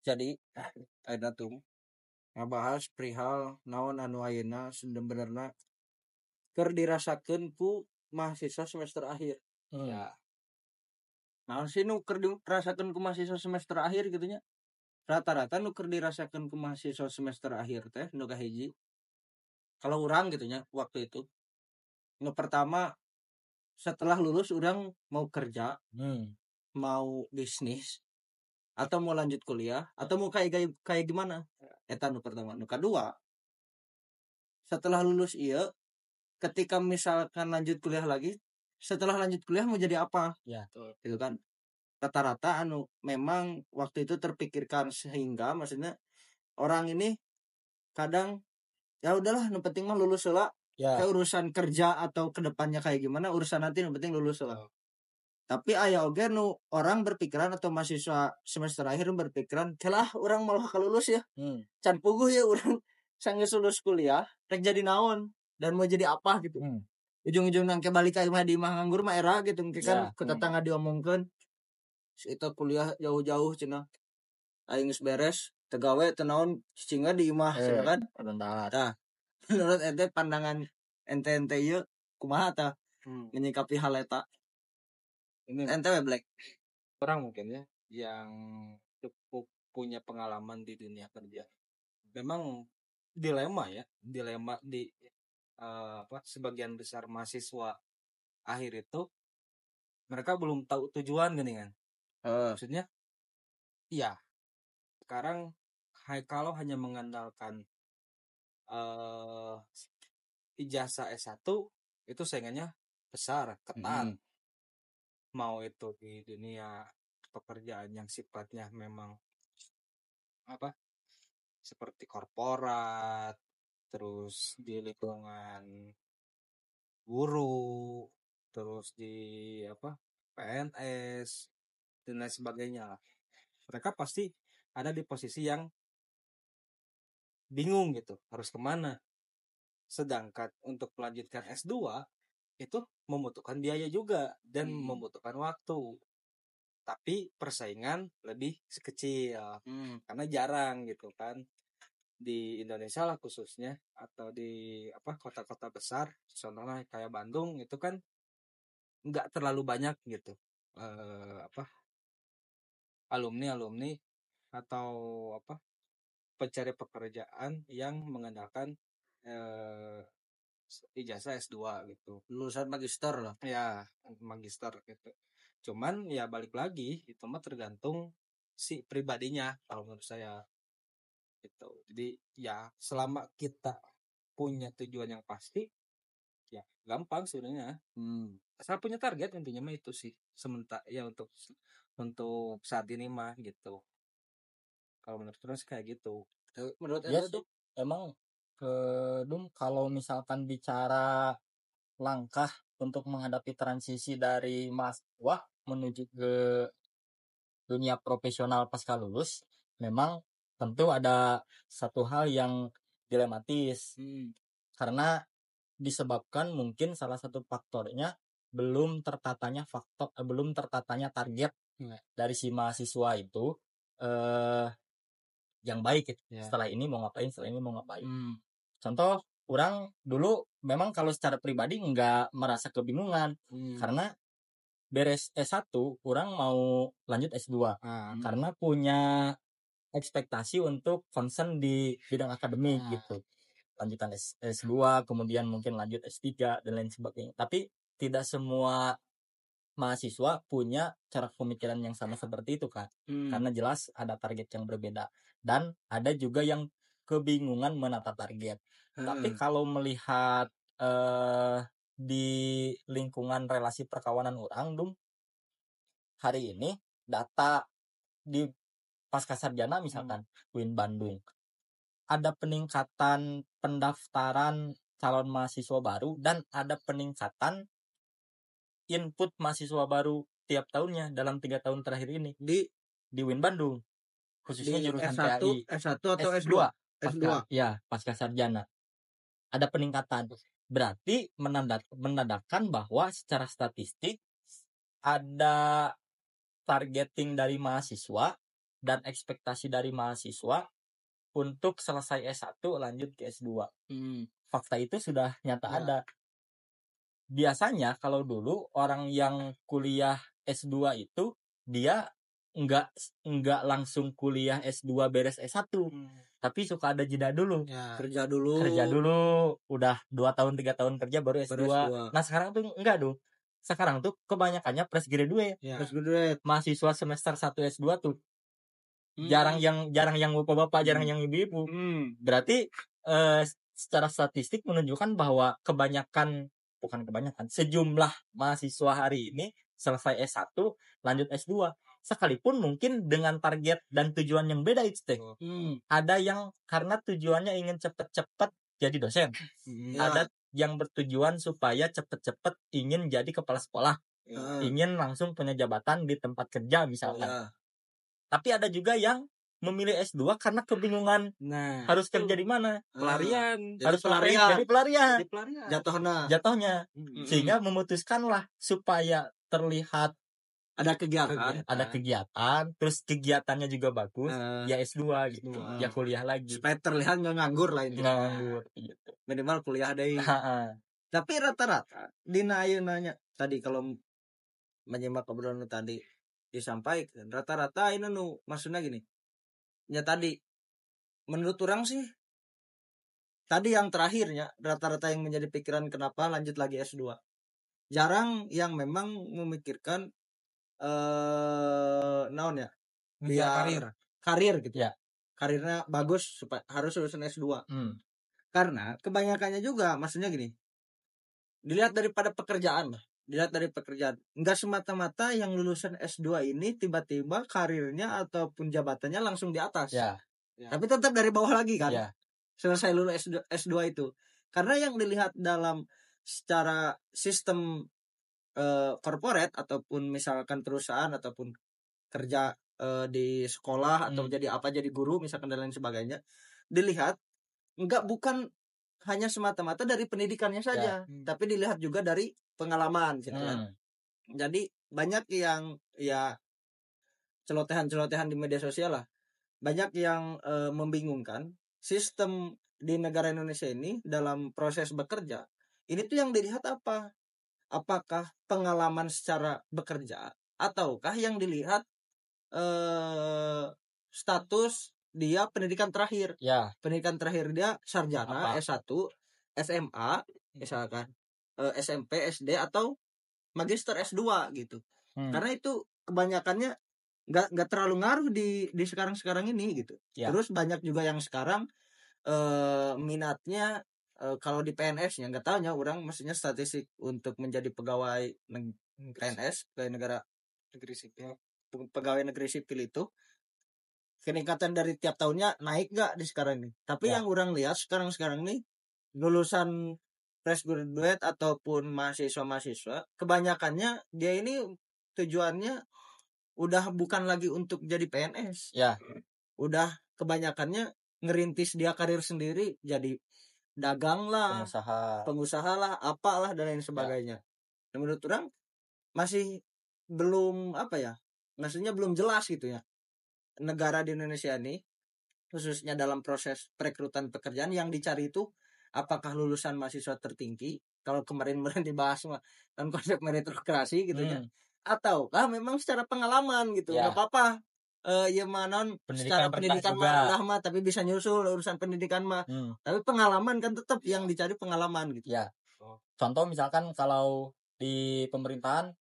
Jadi ayeuna tuh ngabahas perihal naon anu ayeuna sebenarnya keur dirasakeun ku mahasiswa semester akhir. Ya. Naon sih nu keur dirasakeun ku mahasiswa semester akhir gitu nya? Rata-rata nu keur dirasakeun ku mahasiswa semester akhir teh nu kahiji. Kalau urang gitu nya waktu itu. Nu pertama setelah lulus urang mau kerja, mau bisnis atau mau lanjut kuliah atau mau kayak gimana? Eta nu pertama. Nu kedua, setelah lulus iya ketika misalkan lanjut kuliah lagi, setelah lanjut kuliah mau jadi apa? Ya. Gitu kan. Rata-rata anu memang waktu itu terpikirkan sehingga maksudnya orang ini kadang ya udahlah yang penting mah lulus lah. Ya. Kayak urusan kerja atau kedepannya kayak gimana urusan nanti yang penting lulus lah. Tapi aya oge nu orang berpikiran atau mahasiswa semester akhir berpikiran, "Kelah orang malah lulus ya." Can puguh ya orang sanggeus lulus kuliah rek jadi naon dan mau jadi apa gitu. Ujung-ujung ke balik ka imah di imah nganggur mah era gitu kan ku tetangga diomongkeun. Eta kuliah jauh-jauh cenah. Aing geus beres, teu gawe teu naon cicinga di imah cenah kan. Tah, menurut ente pandangan ente ieu kumaha tah menyikapi hal eta? Ini Ente we Black. orang mungkin ya yang cukup punya pengalaman di dunia kerja. Memang dilema di sebagian besar mahasiswa akhir itu mereka belum tahu tujuan gini kan. Maksudnya iya sekarang kalau hanya mengandalkan ijazah S1 itu saingannya besar, ketat. Mau itu di dunia pekerjaan yang sifatnya memang seperti korporat, terus di lingkungan guru, terus di PNS dan lain sebagainya. Mereka pasti ada di posisi yang bingung gitu, harus kemana. Sedangkan untuk melanjutkan S2 itu membutuhkan biaya juga dan membutuhkan waktu. Tapi persaingan lebih kecil karena jarang gitu kan di Indonesia lah khususnya atau di kota-kota besar contohnya kayak Bandung itu kan nggak terlalu banyak gitu alumni atau pencari pekerjaan yang mengandalkan ijazah S2 gitu. Lulusan magister lah. Ya, magister gitu. Cuman ya balik lagi itu mah tergantung si pribadinya kalau menurut saya gitu. Jadi ya selama kita punya tujuan yang pasti ya gampang sebenarnya. Asal punya target intinya mah itu sih. Sementara ya untuk saat ini mah gitu. Kalau menurut terus kayak gitu. Menurut Ya ente sih, emang kalau misalkan bicara langkah untuk menghadapi transisi dari mahasiswa menuju ke dunia profesional pasca lulus, memang tentu ada satu hal yang dilematis. Karena disebabkan mungkin salah satu faktornya belum tertatanya target dari si mahasiswa itu yang baik gitu. Setelah ini mau ngapain, contoh orang dulu memang kalau secara pribadi nggak merasa kebingungan karena beres S1 orang mau lanjut S2 karena punya ekspektasi untuk concern di bidang akademik gitu, lanjutan S2 kemudian mungkin lanjut S3 dan lain sebagainya. Tapi tidak semua mahasiswa punya cara pemikiran yang sama seperti itu kan, karena jelas ada target yang berbeda dan ada juga yang kebingungan menata target. Tapi kalau melihat di lingkungan relasi perkawanan orang hari ini data di pasca sarjana misalkan UIN Bandung ada peningkatan pendaftaran calon mahasiswa baru dan ada peningkatan input mahasiswa baru tiap tahunnya dalam 3 tahun terakhir ini di UIN Bandung khususnya di jurusan S1, PAI S1 atau S2? Pasca sarjana ada peningkatan, berarti menandakan bahwa secara statistik ada targeting dari mahasiswa dan ekspektasi dari mahasiswa untuk selesai S1 lanjut ke S2. Fakta itu sudah nyata ada. Biasanya kalau dulu orang yang kuliah S2 itu dia enggak langsung kuliah S2 beres S1. Tapi suka ada jeda dulu. Kerja dulu. Udah 2 tahun 3 tahun kerja baru S2. Nah, sekarang tuh enggak tuh. Sekarang tuh kebanyakannya fresh graduate. Mahasiswa semester 1 S2 tuh. Jarang yang bapak-bapak, jarang yang ibu-ibu. Berarti secara statistik menunjukkan bahwa sejumlah mahasiswa hari ini selesai S1 lanjut S2, sekalipun mungkin dengan target dan tujuan yang beda itu teh. Ada yang karena tujuannya ingin cepet-cepet jadi dosen. Ada yang bertujuan supaya cepet-cepet ingin jadi kepala sekolah. Ingin langsung punya jabatan di tempat kerja misalkan. Tapi ada juga yang memilih S2 karena kebingungan harus kerja di mana. Pelarian. Jadi pelarian. Jatuhnya. Sehingga memutuskanlah supaya terlihat ada kegiatan, terus kegiatannya juga bagus, ya S2 gitu. Ya kuliah lagi. Supaya terlihat nggak nganggur lah itu. Nggak nganggur gitu. Minimal kuliah deh. Tapi rata-rata dina nanya tadi kalau menyimak obrolan tadi disampaikan rata-rata ini maksudnya gini. Ya tadi menurut orang sih tadi yang terakhirnya rata-rata yang menjadi pikiran kenapa lanjut lagi S2. Jarang yang memang memikirkan naon ya? Biar karir gitu. Ya. Karirnya bagus supaya harus lulusan S2. Karena kebanyakannya juga maksudnya gini. Dilihat dari pekerjaan. Enggak semata-mata yang lulusan S2 ini tiba-tiba karirnya ataupun jabatannya langsung di atas. Tapi tetap dari bawah lagi kan. Selesai lulus S2 itu. Karena yang dilihat dalam secara sistem corporate ataupun misalkan perusahaan ataupun kerja di sekolah atau jadi guru misalkan dan lain sebagainya, dilihat bukan hanya semata-mata dari pendidikannya saja, tapi dilihat juga dari pengalaman gitu kan. Jadi banyak yang celotehan-celotehan di media sosial lah. Banyak yang membingungkan sistem di negara Indonesia ini dalam proses bekerja. Ini tuh yang dilihat apa? Apakah pengalaman secara bekerja ataukah yang dilihat status dia pendidikan terakhir. Pendidikan terakhir dia sarjana, S1, SMA, misalkan SMP, SD atau magister S2 gitu. Karena itu kebanyakannya nggak terlalu ngaruh di sekarang ini gitu. Terus banyak juga yang sekarang minatnya kalau di PNS-nya nggak tahunya orang maksudnya statistik untuk menjadi pegawai PNS pegawai negara negeri sipil, pegawai negeri sipil itu peningkatan dari tiap tahunnya naik nggak di sekarang ini. Tapi yang orang lihat sekarang nih lulusan fresh graduate ataupun mahasiswa kebanyakannya dia ini tujuannya udah bukan lagi untuk jadi PNS. Udah kebanyakannya ngerintis dia karir sendiri, jadi dagang lah, pengusaha lah, apalah dan lain sebagainya. Menurut orang masih belum maksudnya belum jelas gitu ya. Negara di Indonesia ini khususnya dalam proses perekrutan pekerjaan yang dicari itu apakah lulusan mahasiswa tertinggi, kalau kemarin dibahas kan konsep meritokrasi gitu ya, ataukah memang secara pengalaman gitu. Nggak apa-apa secara pendidikan mah udah tapi bisa nyusul urusan pendidikan mah. Tapi pengalaman kan tetap yang dicari pengalaman gitu. Contoh misalkan kalau di pemerintahan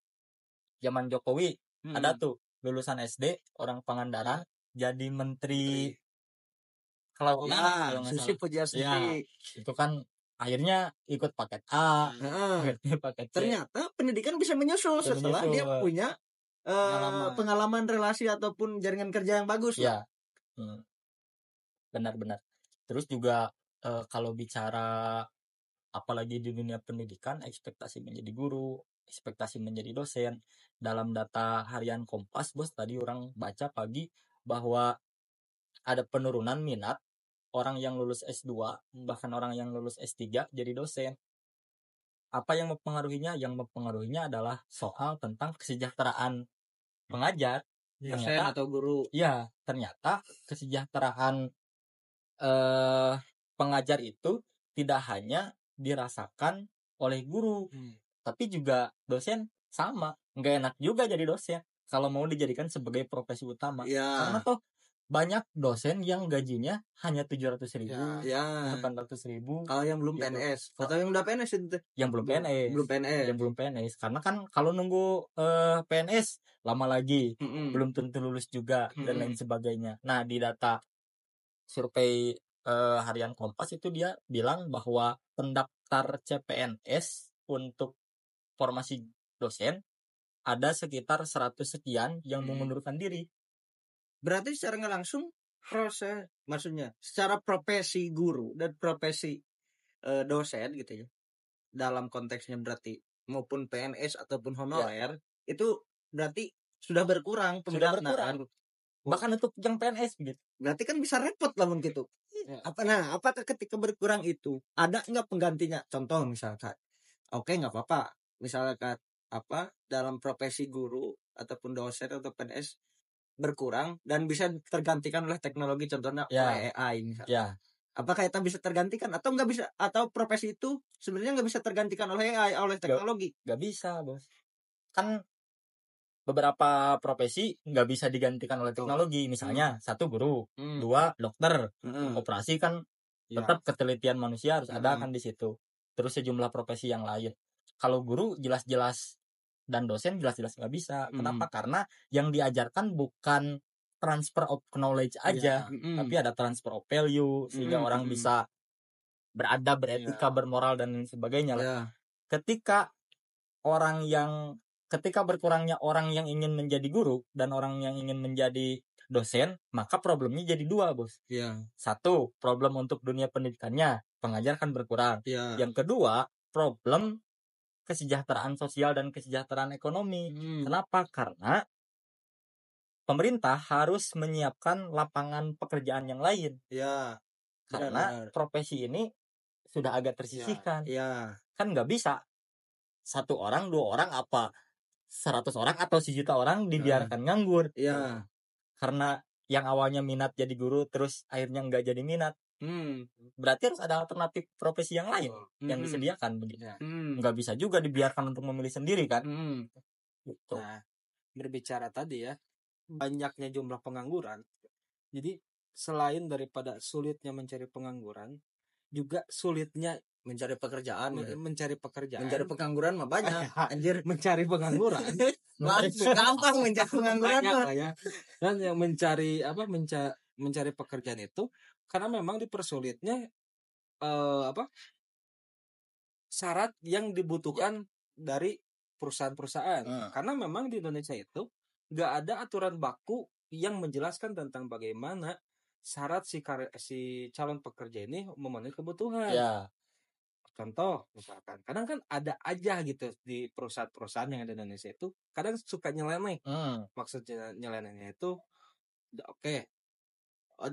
zaman Jokowi ada tuh lulusan SD orang Pangandaran jadi menteri kelautan. Susi Pujiastuti. Itu kan akhirnya ikut paket A. Paket C. Ternyata pendidikan bisa menyusul setelah dia punya pengalaman relasi ataupun jaringan kerja yang bagus. Benar-benar. Terus juga kalau bicara apalagi di dunia pendidikan, ekspektasi menjadi guru, ekspektasi menjadi dosen. Dalam data harian Kompas, bos, tadi orang baca pagi bahwa ada penurunan minat orang yang lulus S2, bahkan orang yang lulus S3 jadi dosen. Apa yang mempengaruhinya? Yang mempengaruhinya adalah soal tentang kesejahteraan pengajar. dosen atau guru. Iya, ternyata kesejahteraan pengajar itu tidak hanya dirasakan oleh guru, tapi juga dosen sama. Nggak enak juga jadi dosen kalau mau dijadikan sebagai profesi utama. Karena tuh banyak dosen yang gajinya hanya 700.000, 800.000. Kalau yang belum PNS atau yang udah PNS itu? Yang belum PNS. Karena kan kalau nunggu PNS lama lagi, belum tentu lulus juga dan lain sebagainya. Nah, di data survei harian Kompas itu dia bilang bahwa pendaftar CPNS untuk formasi dosen ada sekitar 100 sekian yang mengundurkan diri. Berarti secara nggak langsung proses, maksudnya secara profesi guru dan profesi dosen gitu ya, dalam konteksnya berarti maupun PNS ataupun honorer itu berarti sudah berkurang peminatnya. Bahkan untuk yang PNS gitu. Berarti kan bisa repot lah gitu. Apakah ketika berkurang itu ada nggak penggantinya? Contoh misalkan, nggak apa-apa. Misalkan dalam profesi guru ataupun dosen atau PNS berkurang dan bisa tergantikan oleh teknologi, contohnya oleh AI misalnya. Apakah itu bisa tergantikan atau nggak bisa? Atau profesi itu sebenarnya nggak bisa tergantikan oleh AI, oleh teknologi? Nggak bisa, bos. Kan beberapa profesi nggak bisa digantikan oleh teknologi. Misalnya satu guru, dua dokter, operasi kan tetap ketelitian manusia harus ada kan di situ. Terus sejumlah profesi yang lain. Kalau guru jelas-jelas dan dosen jelas-jelas nggak bisa. Kenapa? Karena yang diajarkan bukan transfer of knowledge aja, tapi ada transfer of value sehingga orang bisa beradab, beretika, bermoral dan lain sebagainya lah. Ketika berkurangnya orang yang ingin menjadi guru dan orang yang ingin menjadi dosen, maka problemnya jadi dua, bos. Satu, problem untuk dunia pendidikannya, pengajar kan berkurang. Yang kedua, problem kesejahteraan sosial dan kesejahteraan ekonomi. Kenapa? Karena pemerintah harus menyiapkan lapangan pekerjaan yang lain. Karena profesi ini sudah agak tersisihkan. Kan nggak bisa 1 orang, 2 orang, 100 orang atau 1 juta orang dibiarkan nganggur. Karena yang awalnya minat jadi guru terus akhirnya nggak jadi minat. Berarti harus ada alternatif profesi yang lain yang disediakan begitu. Nggak bisa juga dibiarkan untuk memilih sendiri kan. Gitu. Nah, berbicara tadi ya, banyaknya jumlah pengangguran. Jadi selain daripada sulitnya mencari pengangguran, juga sulitnya mencari pekerjaan. Mencari pengangguran mah banyak. Anjir, mencari pengangguran. Gampang mencari pengangguran mah. Dan yang mencari pekerjaan itu karena memang dipersulitnya syarat yang dibutuhkan dari perusahaan-perusahaan. Karena memang di Indonesia itu nggak ada aturan baku yang menjelaskan tentang bagaimana syarat si calon pekerja ini memenuhi kebutuhan. Contoh misalkan, kadang kan ada aja gitu di perusahaan-perusahaan yang ada di Indonesia itu kadang suka nyeleneh. Maksudnya nyelenehnya itu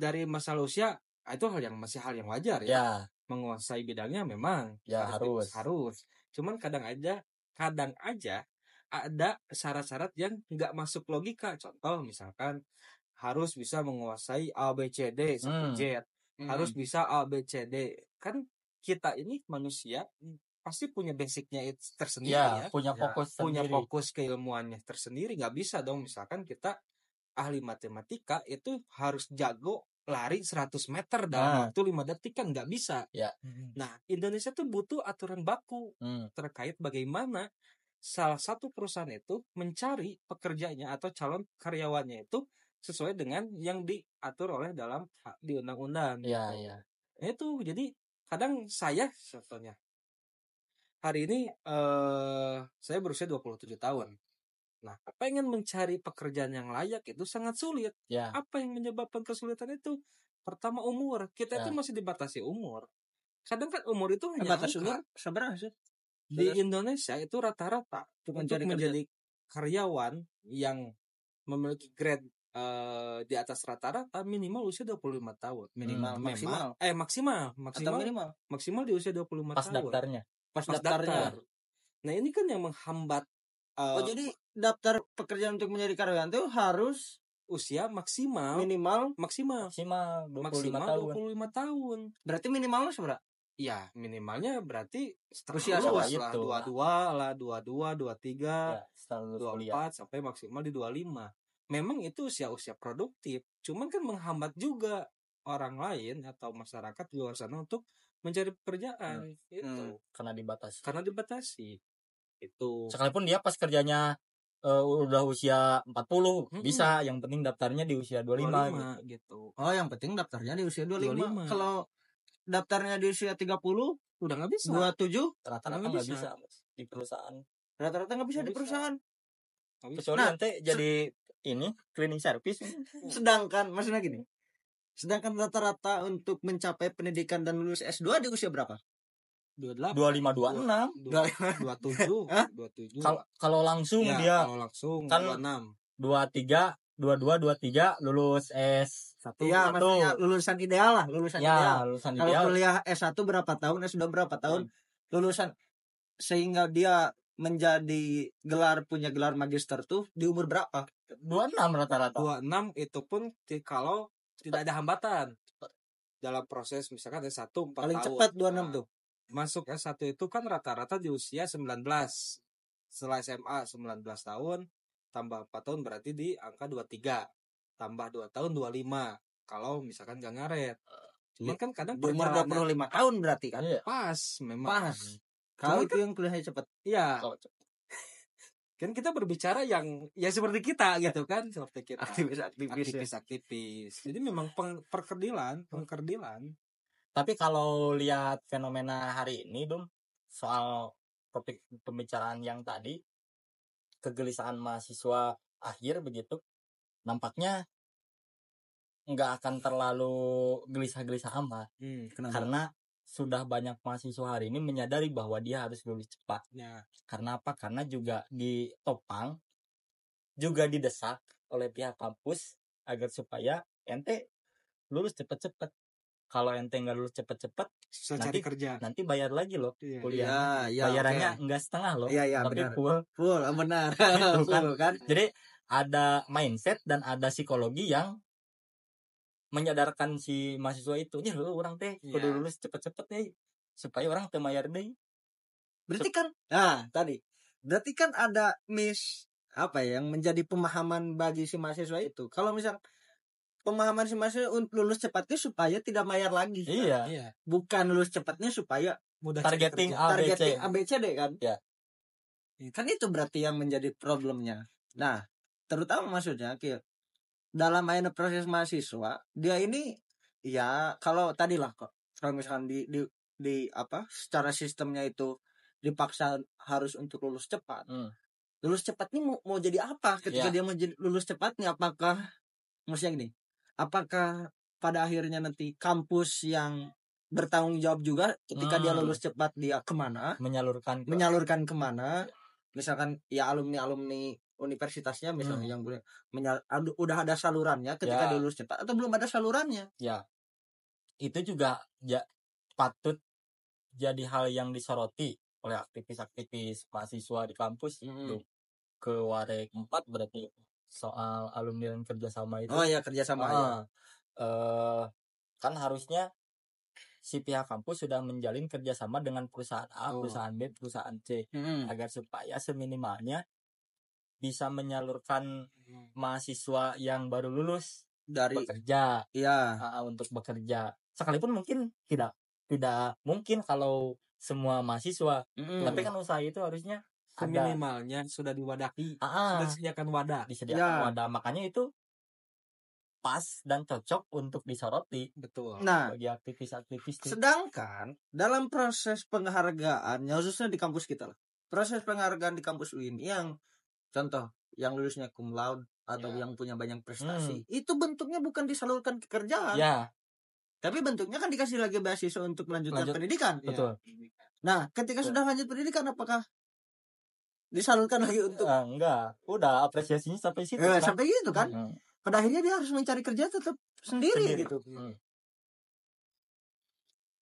dari masalah usia itu masih hal yang wajar ya. Menguasai bidangnya memang harus. Cuman kadang aja ada syarat-syarat yang nggak masuk logika. Contoh misalkan harus bisa menguasai ABCD sampai Z. Harus bisa ABCD. Kan kita ini manusia pasti punya basicnya tersendiri punya fokus keilmuannya tersendiri. Nggak bisa dong misalkan kita ahli matematika itu harus jago lari 100 meter dalam waktu 5 detik, kan nggak bisa. Nah, Indonesia tuh butuh aturan baku terkait bagaimana salah satu perusahaan itu mencari pekerjanya atau calon karyawannya itu sesuai dengan yang diatur oleh di undang-undang. Itu jadi kadang saya contohnya hari ini saya berusia 27 tahun. Nah, pengen mencari pekerjaan yang layak itu sangat sulit. Apa yang menyebabkan kesulitan itu? Pertama, umur. Kita itu masih dibatasi umur. Kadang kan umur itu hanya batas umur seberapa sih? Di Indonesia itu rata-rata untuk menjadi karyawan yang memiliki grade di atas rata-rata minimal usia 25 tahun. Maksimal di usia 25 pas tahun. Pas daftarnya. Nah, ini kan yang menghambat. Jadi daftar pekerjaan untuk menjadi karyawan itu harus usia maksimal minimal 25 tahun. 25 tahun. Berarti minimalnya seberapa? Ya, minimalnya berarti Usia lulus setelah lah, itu. 22 lah, 22, 23, Ya, setelah lulus kuliah. 24 sampai maksimal di 25. Memang itu usia-usia produktif, cuman kan menghambat juga orang lain atau masyarakat di luar sana untuk mencari pekerjaan itu Karena dibatasi. Itu. Sekalipun dia pas kerjanya udah usia 40 bisa, yang penting daftarnya di usia 25 gitu. Oh, yang penting daftarnya di usia 25. 25. Kalau daftarnya di usia 30 udah nggak bisa. 27 rata-rata nggak bisa di perusahaan. Rata-rata nggak bisa di perusahaan. Kecuali nanti jadi ini cleaning service. Sedangkan maksudnya gini. Sedangkan rata-rata untuk mencapai pendidikan dan lulus S2 di usia berapa? 28, 25, 26, 27. Kalau langsung ya, dia kalau langsung kan 26, 23 lulus S1. Iya, maksudnya lulusan ideal lah, lulusan ideal. Lulusan kalau ideal. kuliah S1 berapa tahun, S2 berapa tahun, lulusan sehingga dia punya gelar magister tuh di umur berapa? 26 rata-rata. 26 itu pun kalau tidak ada hambatan dalam proses misalkan S1 4 paling tahun. cepat 26 tuh. Masuk S1 itu kan rata-rata di usia 19. Setelah SMA 19 tahun tambah 4 tahun berarti di angka 23. Tambah 2 tahun 25. Kalau misalkan gak ngaret. Cuman kan kadang di umur 25 tahun berarti kan. Pas memang. Pas. Kalau itu yang kuliahnya cepat. Iya. Kan kita berbicara yang ya seperti kita gitu kan, seperti kita aktivis. Jadi memang pengkerdilan. Tapi kalau lihat fenomena hari ini, Dum, soal topik pembicaraan yang tadi, kegelisahan mahasiswa akhir begitu, nampaknya nggak akan terlalu gelisah-gelisah amat. Karena sudah banyak mahasiswa hari ini menyadari bahwa dia harus lulus cepat. Karena apa? Karena juga ditopang, juga didesak oleh pihak kampus agar supaya ente lulus cepet-cepet. Kalau ente nggak lulus cepet-cepet, nanti bayar lagi loh kuliahnya. Bayarannya nggak setengah loh, tapi benar. full, benar. Full kan? Jadi ada mindset dan ada psikologi yang menyadarkan si mahasiswa itu, ya lu orang teh kudu lulus cepet-cepet deh supaya orang teh bayar deh. Berarti kan ada yang menjadi pemahaman bagi si mahasiswa itu. Kalau misal pemahaman si mahasiswa untuk lulus cepatnya supaya tidak bayar lagi. Iya. Bukan lulus cepatnya supaya mudah targeting ABCD kan. Ya. Kan itu berarti yang menjadi problemnya. Nah, terutama maksudnya dalam proses mahasiswa, dia ini ya kalau tadi lah kok kalau misalkan di secara sistemnya itu dipaksa harus untuk lulus cepat. Lulus cepat ini mau jadi apa ketika dia mau lulus cepat nih? Apakah maksudnya gini? Apakah pada akhirnya nanti kampus yang bertanggung jawab juga ketika dia lulus cepat dia kemana? Menyalurkan kemana? Misalkan ya alumni universitasnya misalnya yang udah ada salurannya ketika dia lulus cepat atau belum ada salurannya? Ya. Itu juga patut jadi hal yang disoroti oleh aktivis-aktivis mahasiswa di kampus. Ke Warek 4 berarti soal alumni dan kerjasama itu. Oh ya, kerjasama. Kan harusnya si pihak kampus sudah menjalin kerjasama dengan perusahaan A, perusahaan B, perusahaan C, agar supaya seminimalnya bisa menyalurkan mahasiswa yang baru lulus dari bekerja. Untuk bekerja. Sekalipun mungkin tidak mungkin kalau semua mahasiswa, tapi kan usaha itu harusnya minimalnya sudah diwadahi, sudah disediakan wadah. Wadah, makanya itu pas dan cocok untuk disoroti. Betul. Nah, bagi aktivis-aktivis. Sedangkan dalam proses penghargaan, khususnya di kampus kita lah, proses penghargaan di kampus UIN yang contoh yang lulusnya cum laude atau yang punya banyak prestasi, itu bentuknya bukan disalurkan ke kerjaan. Tapi bentuknya kan dikasih lagi beasiswa untuk melanjutkan pendidikan. Betul. Nah, ketika sudah lanjut pendidikan, apakah disalurkan lagi untuk? Enggak, udah apresiasinya sampai situ. Sampai gitu kan. Pada akhirnya dia harus mencari kerja tetap sendiri. Gitu.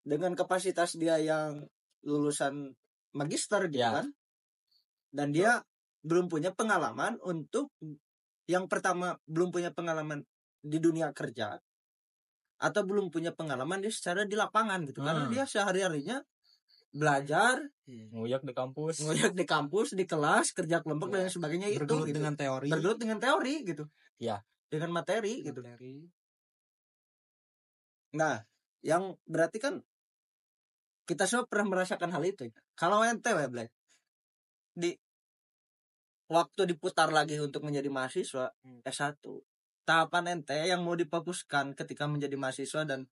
Dengan kapasitas dia yang lulusan magister gitu kan. Dan dia belum punya pengalaman untuk yang pertama belum punya pengalaman di dunia kerja atau belum punya pengalaman dia secara di lapangan gitu. Karena dia sehari-harinya belajar, nguyak di kampus, di kelas, kerja kelompok dan sebagainya itu gitu. Bergelut dengan teori gitu. Ya, dengan materi gitu. Nah, yang berarti kan kita semua pernah merasakan hal itu. Kalau ente Black di waktu diputar lagi untuk menjadi mahasiswa S1, tahapan ente yang mau difokuskan ketika menjadi mahasiswa dan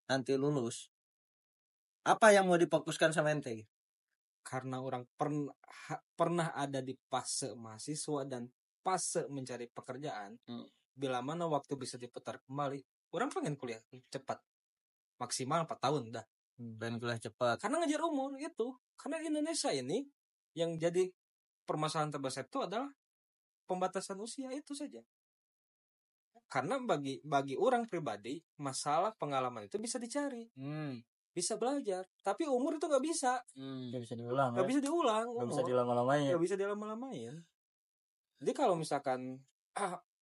nanti lulus, apa yang mau difokuskan sama ente? Karena orang pernah ada di fase mahasiswa dan fase mencari pekerjaan. Bila mana waktu bisa diputar kembali, orang pengen kuliah cepat, maksimal 4 tahun dah. Pengen kuliah cepat. Karena ngejar umur itu. Karena Indonesia ini yang jadi permasalahan terbesar itu adalah pembatasan usia itu saja. Karena bagi orang pribadi, masalah pengalaman itu bisa dicari, bisa belajar, tapi umur itu nggak bisa. Nggak bisa diulang. Nggak bisa diulang. Nggak bisa dilama-lamain. Nggak bisa dilama-lamain. Jadi kalau misalkan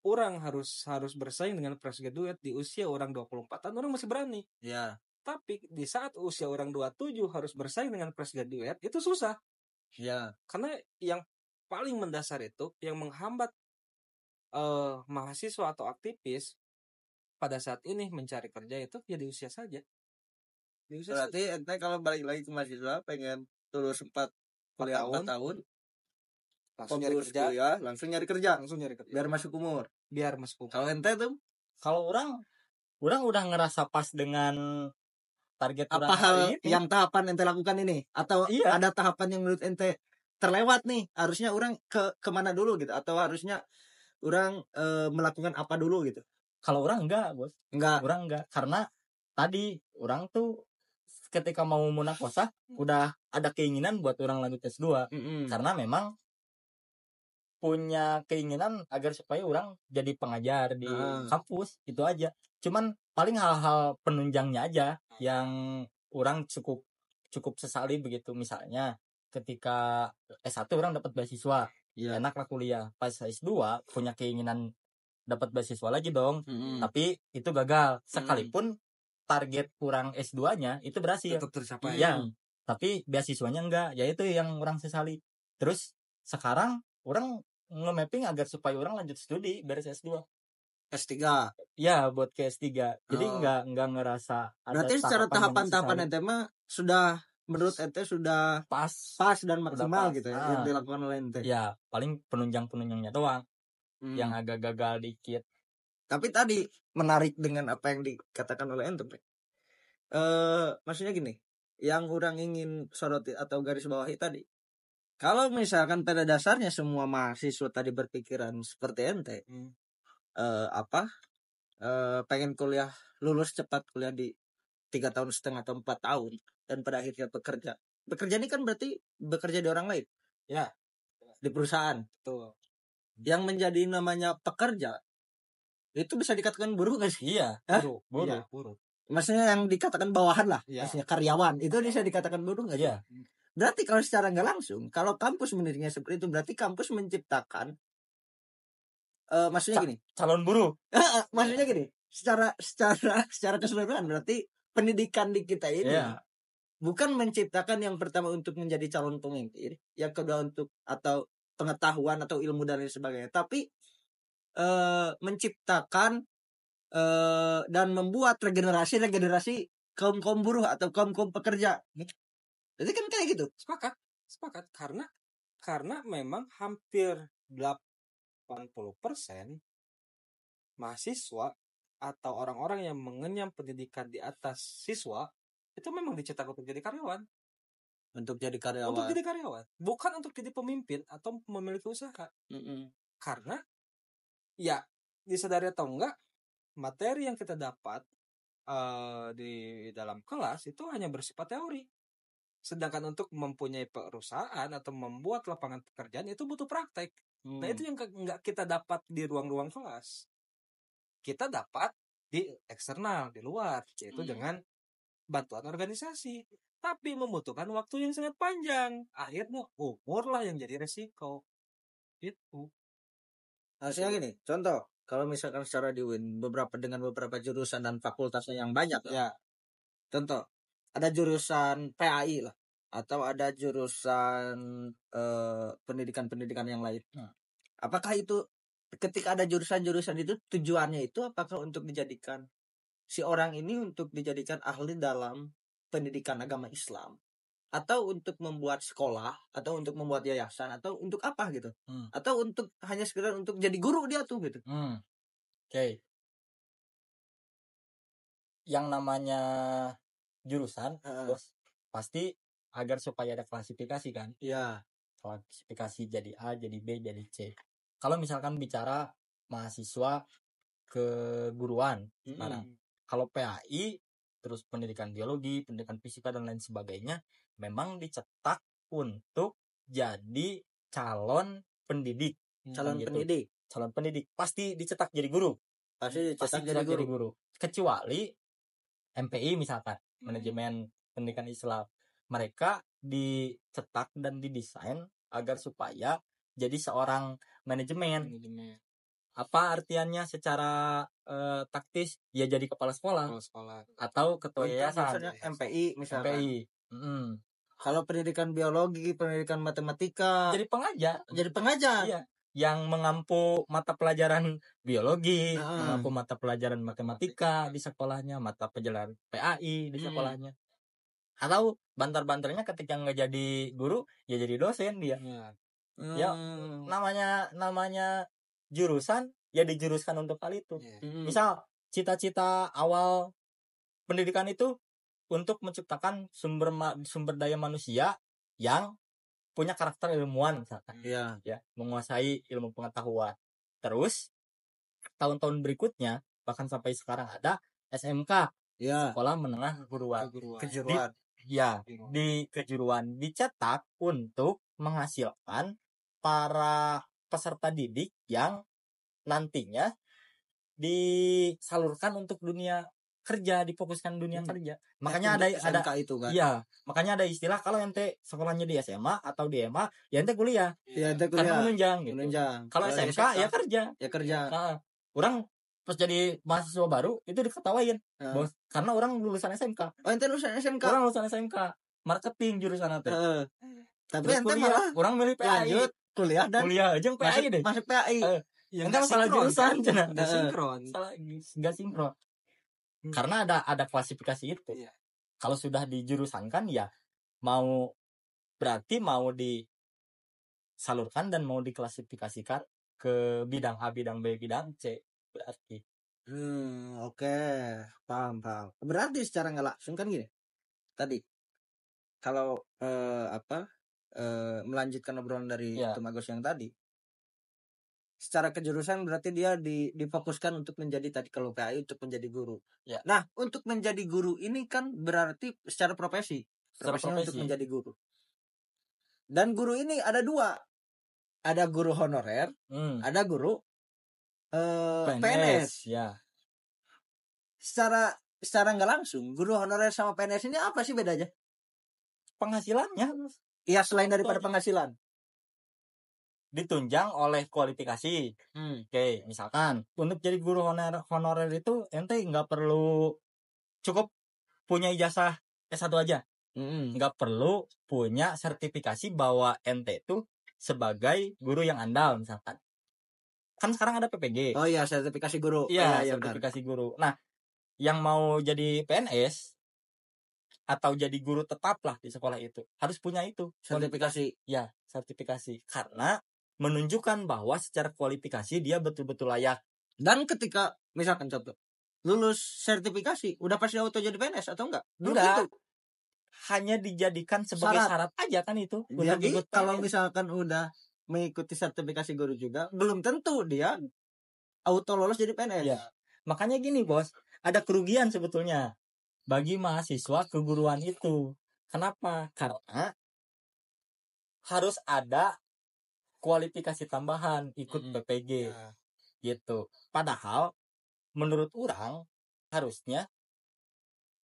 orang harus bersaing dengan fresh graduate di usia orang 24 tahun, orang masih berani. Ya. Tapi di saat usia orang 27 harus bersaing dengan fresh graduate, itu susah. Ya. Karena yang paling mendasar itu yang menghambat mahasiswa atau aktivis pada saat ini mencari kerja itu ya di usia saja. Berarti ente kalau balik lagi ke mahasiswa pengen lulus 4 tahun langsung nyari kerja, langsung nyari kerja biar masuk umur. Kalau ente tuh, kalau orang udah ngerasa pas dengan target apa hal yang tahapan ente lakukan ini atau ada tahapan yang menurut ente terlewat nih, harusnya orang kemana dulu gitu, atau harusnya orang melakukan apa dulu gitu? Kalau orang enggak, bos. Orang enggak, karena tadi orang tuh ketika mau munakosa udah ada keinginan buat orang lanjut S2. Karena memang punya keinginan agar supaya orang jadi pengajar di kampus, itu aja. Cuman paling hal-hal penunjangnya aja yang orang cukup sesali begitu. Misalnya ketika S1 orang dapat beasiswa, enak lah kuliah. Pas S2 punya keinginan dapat beasiswa lagi dong, tapi itu gagal. Sekalipun target kurang S2-nya itu berhasil, tetap tercapai. Ya, tapi beasiswanya enggak. Ya itu yang orang sesali. Terus sekarang orang nge-mapping agar supaya orang lanjut studi beres S2. S3. Ya, buat ke S3. Jadi enggak ngerasa ada. Berarti secara tahapan ente mah sudah, menurut ente sudah pas dan maksimal gitu ya, yang dilakukan oleh ente. Ya, paling penunjangnya doang yang agak gagal dikit. Tapi tadi menarik dengan apa yang dikatakan oleh ente. Maksudnya gini, yang orang ingin soroti atau garis bawahi tadi, kalau misalkan pada dasarnya semua mahasiswa tadi berpikiran seperti ente, pengen kuliah, lulus cepat, kuliah di 3,5 tahun atau 4 tahun, dan pada akhirnya bekerja ini kan berarti bekerja di orang lain, ya, di perusahaan. Betul. Yang menjadi namanya pekerja itu bisa dikatakan buruh nggak sih? Iya, buruh. Maksudnya yang dikatakan bawahan lah, maksudnya karyawan itu bisa dikatakan buruh nggak sih? Iya. Berarti kalau secara nggak langsung, kalau kampus menilainya seperti itu, berarti kampus menciptakan, maksudnya gini, calon buruh. Maksudnya gini, secara keseluruhan berarti pendidikan di kita ini bukan menciptakan yang pertama untuk menjadi calon pemimpin, yang kedua untuk atau pengetahuan atau ilmu dan lain sebagainya, tapi menciptakan dan membuat regenerasi kaum buruh atau kaum pekerja. Jadi kan kayak gitu. Sepakat karena memang hampir 80% mahasiswa atau orang-orang yang mengenyam pendidikan di atas siswa itu memang dicetak untuk jadi karyawan. Untuk jadi karyawan. Bukan untuk jadi pemimpin atau memiliki usaha. Karena ya disadari atau enggak, materi yang kita dapat di dalam kelas itu hanya bersifat teori. Sedangkan untuk mempunyai perusahaan atau membuat lapangan pekerjaan itu butuh praktek. Nah itu yang nggak kita dapat di ruang-ruang kelas. Kita dapat di eksternal, di luar, yaitu dengan bantuan organisasi. Tapi membutuhkan waktu yang sangat panjang. Akhirnya umur lah yang jadi resiko. Itu. Hasilnya gini, contoh kalau misalkan secara di UIN dengan beberapa jurusan dan fakultasnya yang banyak Ya. Contoh ada jurusan PAI lah atau ada jurusan pendidikan yang lain. Apakah itu ketika ada jurusan-jurusan itu tujuannya itu apakah untuk dijadikan si orang ini untuk dijadikan ahli dalam pendidikan agama Islam atau untuk membuat sekolah atau untuk membuat yayasan atau untuk apa gitu atau untuk hanya sekedar untuk jadi guru dia tuh gitu. Oke. Yang namanya jurusan bos pasti agar supaya ada klasifikasi kan. Iya. Klasifikasi jadi A, jadi B, jadi C. Kalau misalkan bicara mahasiswa keguruan sekarang, kalau PAI terus pendidikan biologi, pendidikan fisika dan lain sebagainya memang dicetak untuk jadi calon pendidik. Calon pendidik pasti dicetak jadi guru. Pasti dicetak jadi guru. Kecuali MPI misalkan, manajemen pendidikan Islam. Mereka dicetak dan didesain agar supaya jadi seorang manajemen. Apa artiannya secara taktis? Ya jadi kepala sekolah. Atau ketua yayasan. MPI misalkan. MPI. Kalau pendidikan biologi, pendidikan matematika, jadi pengajar. Iya. Yang mengampu mata pelajaran biologi, mengampu mata pelajaran matematika di sekolahnya, mata pelajaran PAI di sekolahnya. Atau bantar-bantarnya ketika nggak jadi guru, ya jadi dosen dia. Ya namanya jurusan ya dijuruskan untuk hal itu. Misal cita-cita awal pendidikan itu untuk menciptakan sumber daya manusia yang punya karakter ilmuwan misalkan. Ya, menguasai ilmu pengetahuan. Terus tahun-tahun berikutnya bahkan sampai sekarang ada SMK. Sekolah Menengah Kejuruan. Di kejuruan dicetak untuk menghasilkan para peserta didik yang nantinya disalurkan untuk dunia kerja, difokuskan dunia kerja. Makanya ada itu kan. Iya, makanya ada istilah kalau ente sekolahnya di SMA atau di MA, ya ente kuliah. Karena menunjang gitu. Kalau SMK ya kerja. Nah, orang pas jadi mahasiswa baru itu diketawain, bos, karena orang lulusan SMK. Oh, ente lulusan SMK. Orang lulusan SMK, marketing jurusan ente. Tapi ente malah orang milih PAI. Lanjut kuliah aja PAI deh. Masuk PAI. Ente salah jurusan, enggak sinkron. Enggak sinkron. Karena ada klasifikasi itu. Kalau sudah dijurusankan ya mau disalurkan dan mau diklasifikasikan ke bidang A, bidang B, bidang C berarti. Oke. Paham. Berarti secara nggak langsung kan gini. Tadi kalau melanjutkan obrolan dari Tumagos yang tadi. Secara kejurusan berarti dia difokuskan untuk menjadi tadi kalau PAI untuk menjadi guru. Nah, untuk menjadi guru ini kan berarti secara profesi. Profesinya untuk menjadi guru. Dan guru ini ada dua. Ada guru honorer, ada guru PNS. Ya. Secara nggak langsung, guru honorer sama PNS ini apa sih bedanya? Penghasilannya. Iya, selain daripada penghasilan. Ditunjang oleh kualifikasi. Oke, misalkan untuk jadi guru honorer itu ente nggak perlu cukup punya ijazah S1 aja. Nggak perlu punya sertifikasi bahwa ente itu sebagai guru yang andal misalkan. Kan sekarang ada PPG. Oh iya, sertifikasi guru. Iya, sertifikasi guru. Nah, yang mau jadi PNS atau jadi guru tetap lah di sekolah itu harus punya itu sertifikasi. Ya, sertifikasi. Karena menunjukkan bahwa secara kualifikasi dia betul-betul layak. Dan ketika misalkan contoh lulus sertifikasi udah pasti auto jadi PNS atau enggak? Enggak. Hanya dijadikan sebagai syarat aja kan itu. Jadi kalau misalkan udah mengikuti sertifikasi guru juga belum tentu dia auto lolos jadi PNS. Ya. Makanya gini bos, ada kerugian sebetulnya bagi mahasiswa keguruan itu. Kenapa? Karena harus ada kualifikasi tambahan ikut PPG gitu. Padahal menurut orang harusnya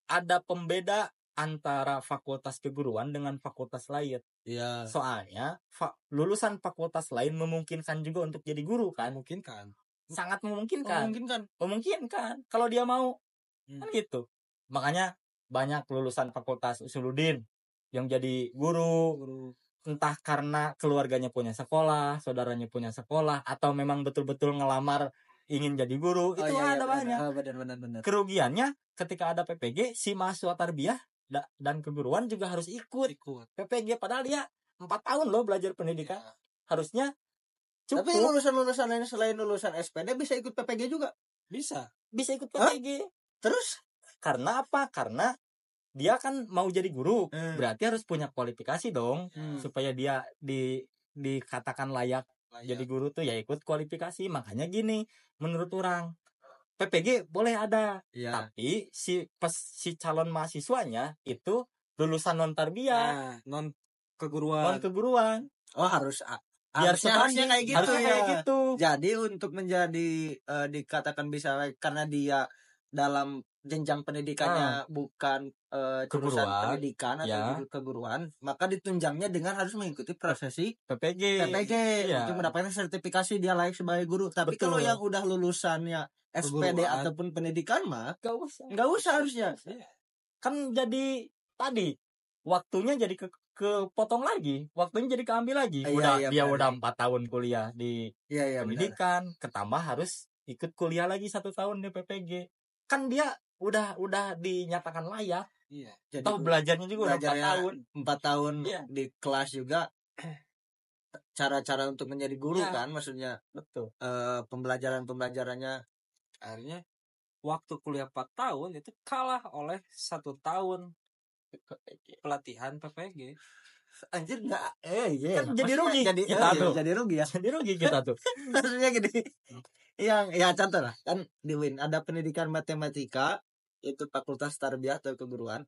ada pembeda antara fakultas keguruan dengan fakultas lain. Iya. Soalnya lulusan fakultas lain memungkinkan juga untuk jadi guru kan? Memungkinkan. Sangat memungkinkan. Kalau dia mau. Kan gitu. Makanya banyak lulusan fakultas Usuluddin yang jadi guru. Entah karena keluarganya punya sekolah, saudaranya punya sekolah, atau memang betul-betul ngelamar ingin jadi guru. Itu ada banyak. Benar. Kerugiannya ketika ada PPG, si mahasiswa tarbiyah dan keguruan juga harus ikut PPG, padahal dia 4 tahun loh belajar pendidikan. Harusnya cukup. Tapi lulusan-lulusan lain selain lulusan SPD bisa ikut PPG juga? Bisa ikut PPG. Terus? Karena apa? Karena dia kan mau jadi guru, berarti harus punya kualifikasi dong, supaya dia dikatakan layak jadi guru tuh ya ikut kualifikasi. Makanya gini, menurut orang PPG boleh ada, tapi si calon mahasiswanya itu lulusan non tarbiyah, non keguruan. Oh, harusnya kayak gitu. Harusnya kayak gitu. Jadi untuk menjadi dikatakan bisa karena dia dalam jenjang pendidikannya bukan jurusan pendidikan atau keguruan, maka ditunjangnya dengan harus mengikuti prosesi PPG untuk mendapatkan sertifikasi dia layak sebagai guru. Tapi kalau yang udah lulusannya SPD ataupun pendidikan mah nggak usah harusnya. Kan jadi tadi waktunya jadi kepotong lagi, waktunya jadi keambil lagi. Dia udah 4 tahun kuliah di pendidikan, ketambah harus ikut kuliah lagi 1 tahun di PPG. Kan dia udah dinyatakan layak. Jadi belajarnya juga udah 4 tahun. 4 tahun di kelas juga. Cara-cara untuk menjadi guru kan, maksudnya betul. Pembelajarannya akhirnya waktu kuliah 4 tahun itu kalah oleh 1 tahun pelatihan PPG. Anjir enggak kan jadi rugi kita tuh. Jadi rugi kita tuh. Maksudnya gini. Yang contoh lah kan di UIN ada pendidikan matematika, itu fakultas tarbiyah atau keguruan.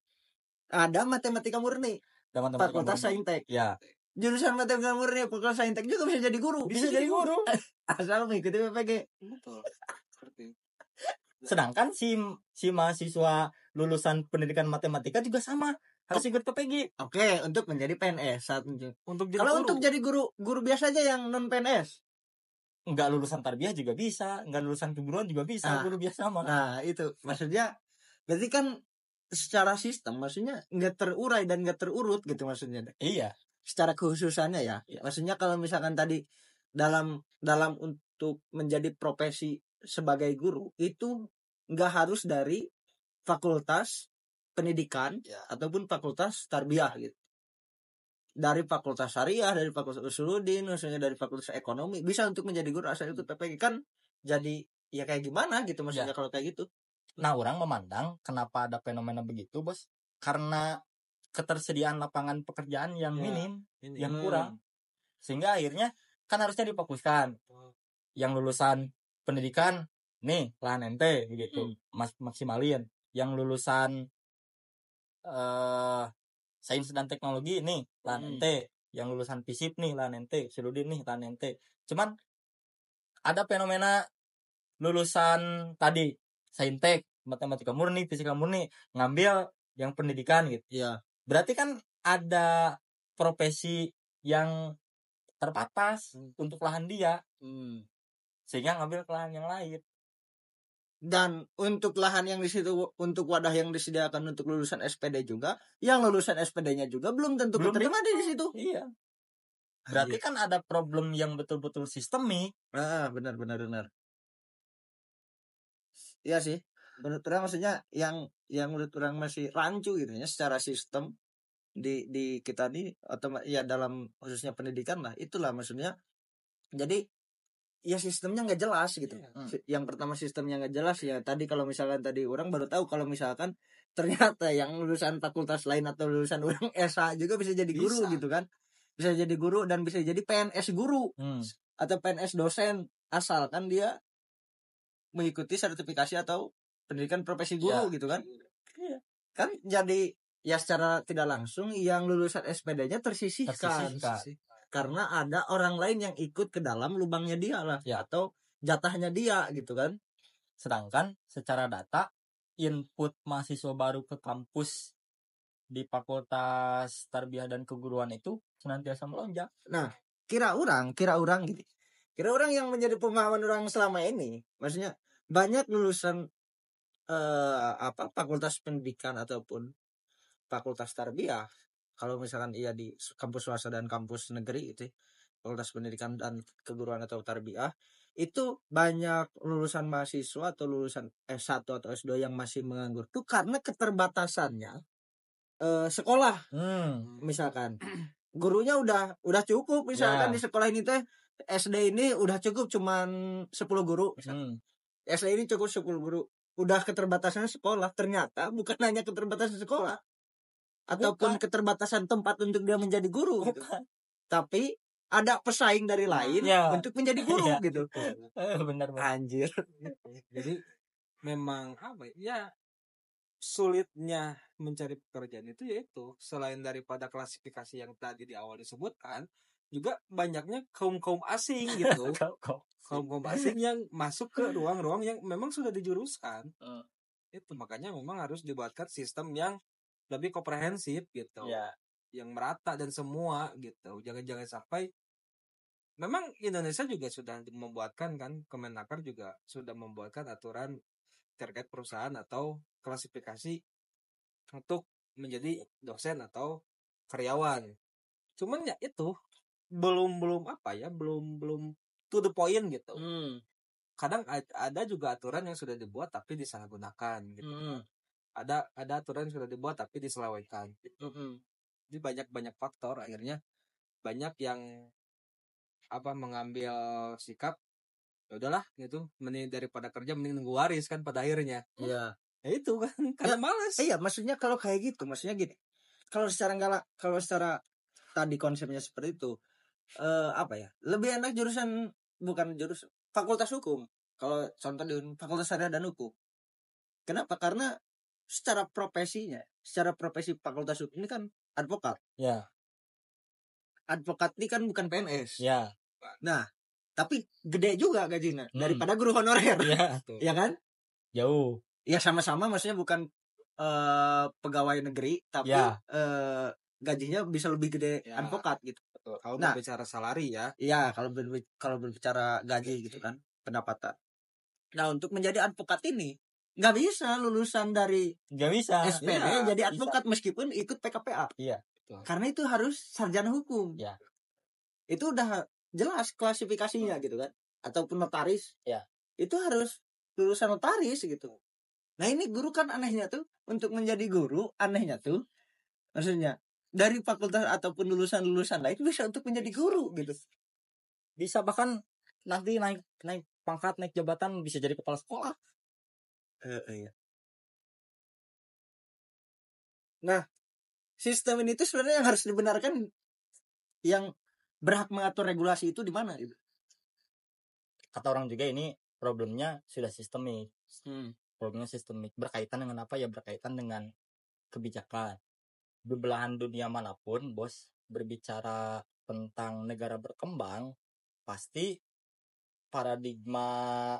Ada matematika murni, fakultas saintek. Ya. Jurusan matematika murni fakultas saintek juga bisa jadi guru. Bisa jadi guru. Asal mengikuti PPG. Betul. Seperti sedangkan si mahasiswa lulusan pendidikan matematika juga sama, harus ikut PPG. Oke, untuk menjadi PNS Kalau untuk jadi guru biasa aja yang non PNS. Enggak lulusan tarbiyah juga bisa, enggak lulusan keguruan juga bisa, guru biasa mah. Nah, itu maksudnya berarti kan secara sistem maksudnya enggak terurai dan enggak terurut gitu maksudnya. Iya. Secara kekhususannya ya. Maksudnya kalau misalkan tadi dalam untuk menjadi profesi sebagai guru itu nggak harus dari fakultas pendidikan ataupun fakultas tarbiyah gitu. Dari fakultas syariah, dari fakultas Usuluddin, maksudnya dari fakultas ekonomi bisa untuk menjadi guru asal ikut PPG. Kan jadi ya kayak gimana gitu maksudnya kalau kayak gitu. Nah, orang memandang kenapa ada fenomena begitu, Bos? Karena ketersediaan lapangan pekerjaan yang minim, yang kurang. Sehingga akhirnya kan harusnya difokuskan. Yang lulusan pendidikan nih lahan ente gitu, maksimalin. Yang lulusan sains dan teknologi nih lahan ente, yang lulusan FISIP nih lahan ente, Usuluddin nih lahan ente. Cuman ada fenomena lulusan tadi saintek, matematika murni, fisika murni, ngambil yang pendidikan gitu. Iya. Berarti kan ada profesi yang terbatas untuk lahan dia. Sehingga ngambil ke lahan yang lain. Dan untuk lahan yang di situ, untuk wadah yang disediakan untuk lulusan SPD juga, yang lulusan SPD-nya juga belum tentu diterima di situ. Iya. Berarti kan ada problem yang betul-betul sistemik. Benar. Iya sih. Menurut orang maksudnya yang menurut orang masih rancu gitu ya secara sistem di kita nih atau ya dalam khususnya pendidikan lah, itulah maksudnya. Jadi ya sistemnya nggak jelas gitu. Yang pertama sistemnya nggak jelas ya. Tadi kalau misalkan tadi orang baru tahu kalau misalkan ternyata yang lulusan fakultas lain atau lulusan orang SA juga bisa jadi guru gitu kan. Bisa jadi guru dan bisa jadi PNS guru atau PNS dosen asalkan dia mengikuti sertifikasi atau pendidikan profesi guru gitu kan. Kan jadi ya secara tidak langsung yang lulusan SPD-nya tersisihkan. Karena ada orang lain yang ikut ke dalam lubangnya dia lah atau jatahnya dia gitu kan. Sedangkan secara data input mahasiswa baru ke kampus di Fakultas Tarbiyah dan Keguruan itu senantiasa melonjak. Nah, kira orang gitu. Kira orang yang menjadi pemahaman orang selama ini, maksudnya banyak lulusan fakultas pendidikan ataupun fakultas tarbiyah, kalau misalkan ia di kampus swasta dan kampus negeri itu, fakultas pendidikan dan keguruan atau tarbiyah, itu banyak lulusan mahasiswa atau lulusan S1 atau S2 yang masih menganggur tuh karena keterbatasannya sekolah. Misalkan gurunya udah cukup, misalkan di sekolah ini teh SD ini udah cukup cuman 10 guru misalkan. SD ini cukup 10 guru, udah keterbatasan sekolah. Ternyata bukan hanya keterbatasan sekolah ataupun keterbatasan tempat untuk dia menjadi guru gitu. Tapi ada pesaing dari lain untuk menjadi guru gitu. Benar. Anjir. Jadi memang apa ya, sulitnya mencari pekerjaan itu yaitu selain daripada klasifikasi yang tadi di awal disebutkan, juga banyaknya kaum asing gitu. kaum asing yang masuk ke ruang-ruang yang memang sudah dijuruskan. Itu makanya memang harus dibuatkan sistem yang lebih komprehensif gitu. Yang merata dan semua gitu. Jangan sampai, memang Indonesia juga sudah membuatkan kan, Kemenaker juga sudah membuatkan aturan terkait perusahaan atau klasifikasi untuk menjadi dosen atau karyawan. Cuman ya itu belum to the point gitu. Kadang ada juga aturan yang sudah dibuat tapi disalahgunakan gitu. Ada aturan yang sudah dibuat tapi diselewengkan gitu. Jadi banyak faktor, akhirnya banyak yang mengambil sikap ya udahlah gitu, mending daripada kerja mending nunggu waris kan pada akhirnya. Iya. Ya itu kan karena malas. Iya, maksudnya kalau kayak gitu, maksudnya gini. Kalau secara tadi konsepnya seperti itu, lebih enak bukan jurusan fakultas hukum. Kalau contoh di fakultas syariah dan hukum. Kenapa? Karena secara profesi fakultas hukum ini kan advokat. Ya. Advokat ini kan bukan PNS. Ya. Nah, tapi gede juga gajinya daripada guru honorer. Ya kan? Jauh. Ya sama-sama, maksudnya bukan pegawai negeri, tapi gajinya bisa lebih gede advokat gitu. Kalau berbicara salari ya. Iya, kalau berbicara gaji gitu kan, pendapatan. Nah, untuk menjadi advokat ini nggak bisa lulusan dari SPD jadi advokat meskipun ikut PKPA. Iya. Karena itu harus sarjana hukum. Iya. Itu udah jelas klasifikasinya gitu kan. Ataupun notaris. Iya. Itu harus lulusan notaris gitu. Nah, ini guru kan anehnya tuh, untuk menjadi guru anehnya tuh, maksudnya dari fakultas ataupun lulusan lain bisa untuk menjadi guru gitu. Bisa bahkan nanti naik pangkat, naik jabatan, bisa jadi kepala sekolah. Iya. Nah, sistem ini tuh sebenarnya yang harus dibenarkan, yang berhak mengatur regulasi itu di mana gitu. Kata orang juga ini problemnya sudah sistemik. Problemnya sistemik. Berkaitan dengan apa ya? Berkaitan dengan kebijakan. Di belahan dunia manapun, bos, berbicara tentang negara berkembang, pasti paradigma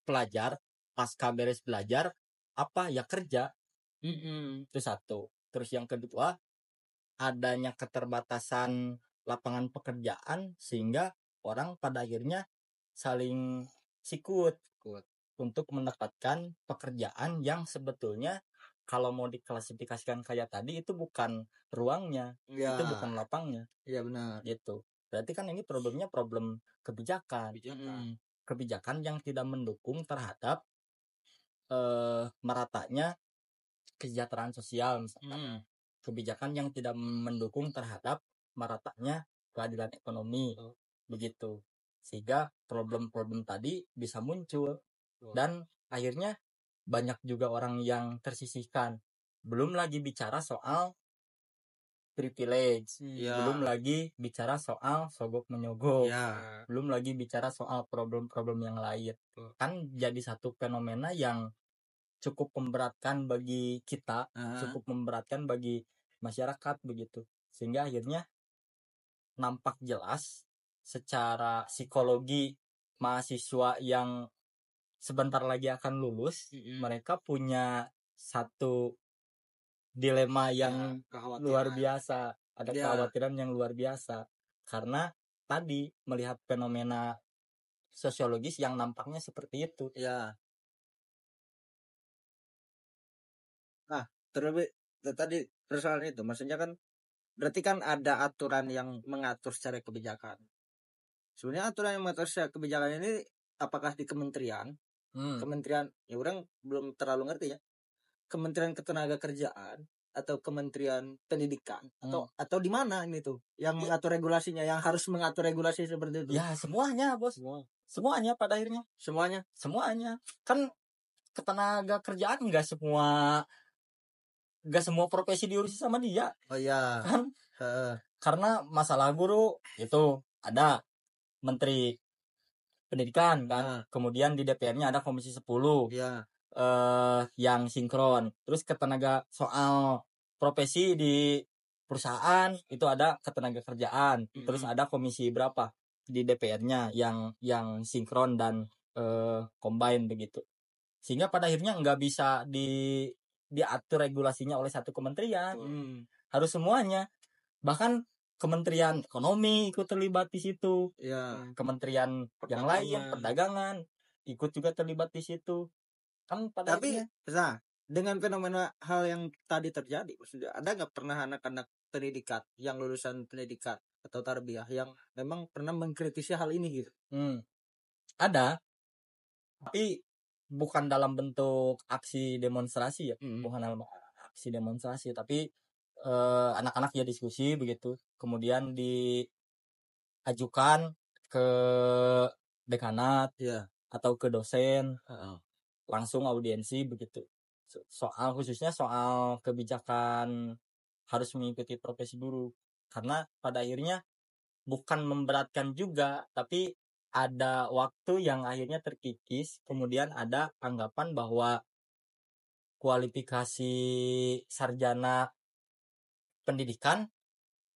pelajar pasca beres belajar apa ya, kerja. Itu satu. Terus yang kedua, adanya keterbatasan lapangan pekerjaan sehingga orang pada akhirnya saling sikut untuk mendapatkan pekerjaan yang sebetulnya kalau mau diklasifikasikan kayak tadi itu bukan ruangnya, itu bukan lapangnya. Iya, benar. Gitu. Berarti kan ini problemnya problem kebijakan. Kebijakan yang tidak mendukung terhadap meratanya kesejahteraan sosial misalkan. Kebijakan yang tidak mendukung terhadap meratanya keadilan ekonomi. Begitu. Sehingga problem-problem tadi bisa muncul. Dan akhirnya banyak juga orang yang tersisihkan. Belum lagi bicara soal privilege. Belum lagi bicara soal sogok menyogok. Belum lagi bicara soal problem-problem yang lain. Kan jadi satu fenomena yang cukup memberatkan bagi kita, cukup memberatkan bagi masyarakat begitu. Sehingga akhirnya nampak jelas secara psikologi mahasiswa yang sebentar lagi akan lulus, mereka punya satu dilema yang luar biasa, ada Ya. kekhawatiran yang luar biasa karena tadi melihat fenomena sosiologis yang nampaknya seperti itu. Ya. Nah, terlebih tadi persoalan itu, maksudnya kan berarti kan ada aturan yang mengatur secara kebijakan. Sebenarnya aturan yang mengatur secara kebijakan ini apakah di kementerian? Kementerian, ya orang belum terlalu ngerti ya. Kementerian Ketenagakerjaan atau Kementerian Pendidikan atau di mana ini tuh yang mengatur regulasinya, yang harus mengatur regulasi seperti itu? Ya semuanya bos, semuanya pada akhirnya. Semuanya kan ketenagakerjaan nggak semua profesi diurusi sama dia. Oh iya. Kan karena masalah guru itu ada Menteri Pendidikan kan, kemudian di DPR-nya ada Komisi 10 yang sinkron, terus soal profesi di perusahaan itu ada Ketenagakerjaan, terus ada komisi berapa di DPR-nya yang sinkron dan combine begitu, sehingga pada akhirnya nggak bisa diatur regulasinya oleh satu kementerian, harus semuanya, bahkan Kementerian Ekonomi ikut terlibat di situ, kementerian yang lain, perdagangan ikut juga terlibat di situ kan. Tapi nah, dengan fenomena hal yang tadi terjadi, maksudnya ada nggak pernah anak-anak pendidikan yang lulusan pendidikan atau tarbiyah yang memang pernah mengkritisi hal ini gitu? Ada, tapi bukan dalam bentuk aksi demonstrasi ya, bukan dalam aksi demonstrasi, tapi anak-anak ya diskusi begitu, kemudian diajukan ke dekanat atau ke dosen, langsung audiensi begitu, khususnya soal kebijakan harus mengikuti profesi guru, karena pada akhirnya bukan memberatkan juga, tapi ada waktu yang akhirnya terkikis, kemudian ada anggapan bahwa kualifikasi sarjana pendidikan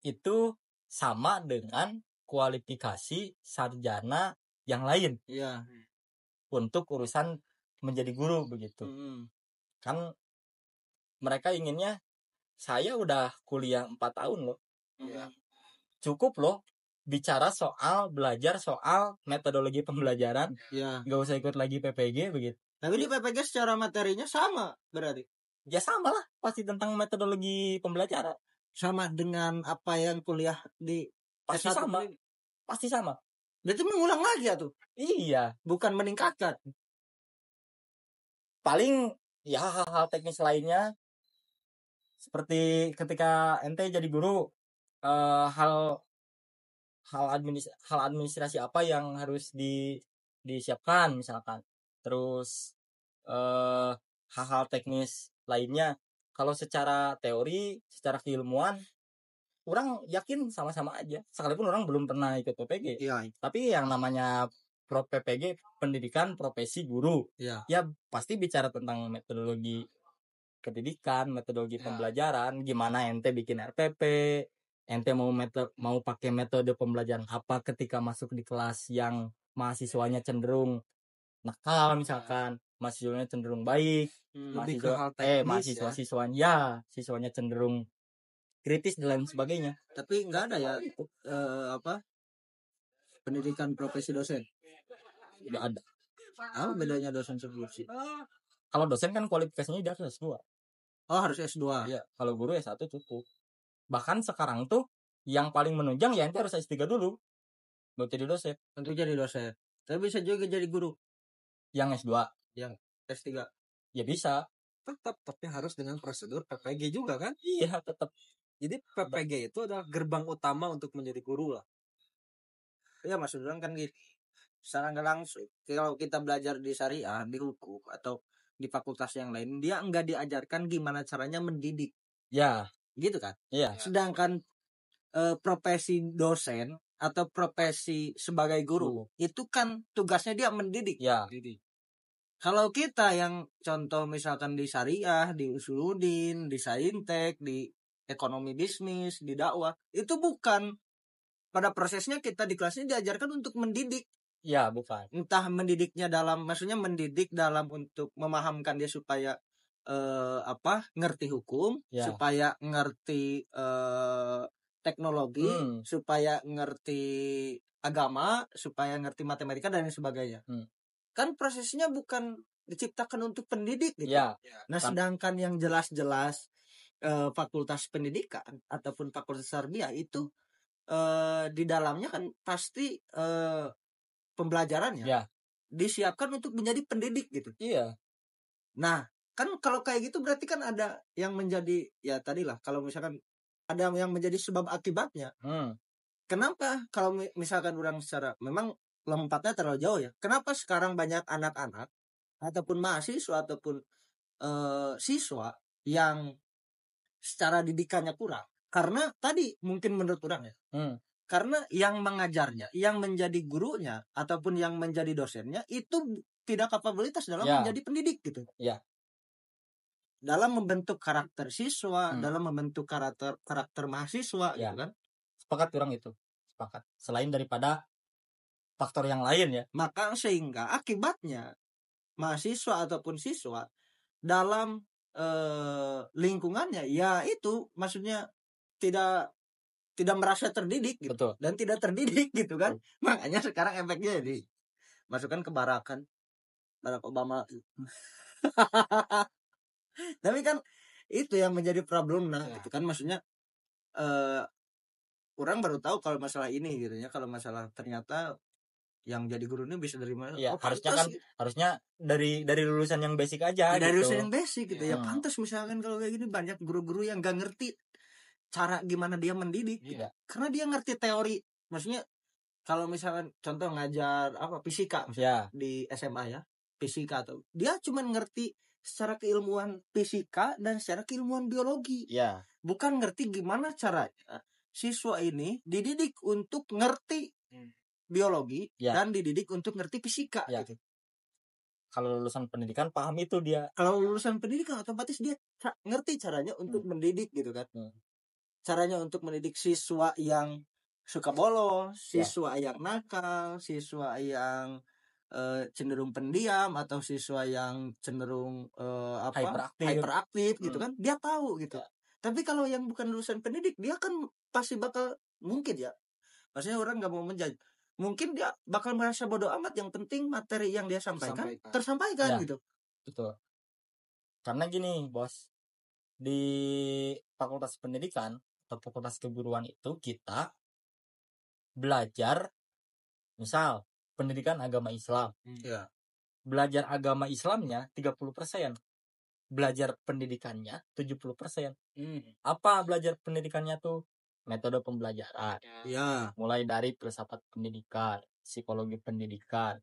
itu sama dengan kualifikasi sarjana yang lain untuk urusan menjadi guru begitu. Kan mereka inginnya saya udah kuliah 4 tahun loh, cukup loh bicara belajar soal metodologi pembelajaran, nggak usah ikut lagi PPG begitu. Tapi di PPG secara materinya sama berarti? Ya sama lah, pasti tentang metodologi pembelajaran. Sama dengan apa yang kuliah di pasti S1 sama. Pasti sama. Berarti mengulang lagi ya tuh? Iya. Bukan meningkatkan. Paling ya hal-hal teknis lainnya, seperti ketika ente jadi guru, hal administrasi apa yang harus disiapkan misalkan. Terus hal-hal teknis lainnya, kalau secara teori, secara keilmuan, orang yakin sama-sama aja, sekalipun orang belum pernah ikut PPG. Tapi yang namanya PPG, pendidikan profesi guru, ya pasti bicara tentang metodologi pendidikan, metodologi pembelajaran, gimana ente bikin RPP, ente mau pakai metode pembelajaran apa ketika masuk di kelas yang mahasiswanya cenderung nakal misalkan, mahasiswanya cenderung baik, siswanya cenderung kritis dan lain sebagainya. Tapi nggak ada ya pendidikan profesi dosen? Tidak ada. Apa bedanya dosen substitusi? Kalau dosen kan kualifikasinya dia harus S2. Oh, harus S2. Iya, kalau guru S1 cukup. Bahkan sekarang tuh yang paling menunjang ya ente harus S3 dulu buat jadi dosen. Untuk jadi dosen. Tapi bisa juga jadi guru. Yang S2, yang S3. Ya bisa. Tetap, tapi harus dengan prosedur PPG juga kan? Iya, tetap. Jadi PPG itu adalah gerbang utama untuk menjadi guru lah. Iya, maksudnya kan gitu. Secara nggak langsung, kalau kita belajar di syariah, di hukum atau di fakultas yang lain, dia nggak diajarkan gimana caranya mendidik. Ya. Gitu kan? Iya. Sedangkan profesi dosen atau profesi sebagai guru itu kan tugasnya dia mendidik. Ya. Kalau kita yang contoh misalkan di syariah, di Usuluddin, di Saintek, di ekonomi bisnis, di dakwah, itu bukan, pada prosesnya kita di kelasnya diajarkan untuk mendidik. Ya, bukan. Entah mendidiknya dalam, maksudnya mendidik dalam untuk memahamkan dia supaya ngerti hukum, supaya ngerti teknologi, supaya ngerti agama, supaya ngerti matematika dan sebagainya. Kan prosesnya bukan diciptakan untuk pendidik gitu. Nah, sedangkan yang jelas-jelas fakultas pendidikan ataupun fakultas tarbiyah itu di dalamnya kan pasti pembelajarannya disiapkan untuk menjadi pendidik gitu. Nah, kan kalau kayak gitu berarti kan ada yang menjadi, ya tadilah kalau misalkan ada yang menjadi sebab akibatnya. Kenapa kalau misalkan orang secara memang lompatnya terlalu jauh ya. Kenapa sekarang banyak anak-anak ataupun mahasiswa ataupun siswa yang secara didikannya kurang? Karena tadi mungkin menurut orang ya. Karena yang mengajarnya, yang menjadi gurunya ataupun yang menjadi dosennya itu tidak kapabilitas dalam menjadi pendidik gitu. Dalam membentuk karakter siswa, dalam membentuk karakter mahasiswa gitu kan. Sepakat orang itu. Sepakat. Selain daripada faktor yang lain ya. Maka sehingga akibatnya mahasiswa ataupun siswa dalam lingkungannya ya itu maksudnya tidak merasa terdidik gitu. Betul. Dan tidak terdidik gitu kan. Makanya sekarang efeknya jadi masukkan ke Barack Obama. Tapi kan itu yang menjadi problem gitu kan, maksudnya orang baru tahu kalau masalah ini gitu ya, kalau masalah ternyata yang jadi guru ini bisa dari mana. Harusnya dari lulusan yang basic aja dari gitu. lulusan yang basic gitu ya. Pantas misalkan kalau kayak gini banyak guru-guru yang gak ngerti cara gimana dia mendidik gitu. Karena dia ngerti teori, maksudnya kalau misalkan contoh ngajar fisika di SMA ya, fisika atau dia cuma ngerti secara keilmuan fisika dan secara keilmuan biologi. Bukan ngerti gimana caranya siswa ini dididik untuk ngerti biologi dan dididik untuk ngerti fisika gitu. Kalau lulusan pendidikan paham itu dia. Kalau lulusan pendidikan otomatis dia ngerti caranya untuk mendidik gitu kan. Caranya untuk mendidik siswa yang suka bolos, siswa yang nakal, siswa yang cenderung pendiam atau siswa yang cenderung hyperaktif gitu kan, dia tahu gitu. Tapi kalau yang bukan lulusan pendidik, dia kan pasti bakal mungkin ya, maksudnya orang nggak mau menjudge, mungkin dia bakal merasa bodoh amat, yang penting materi yang dia sampaikan tersampaikan gitu. Betul. Karena gini bos, di fakultas pendidikan atau fakultas keguruan itu kita belajar misal pendidikan agama Islam. Belajar agama Islamnya 30%. Belajar pendidikannya 70%. Apa belajar pendidikannya tuh? Metode pembelajaran. Mulai dari filsafat pendidikan, psikologi pendidikan,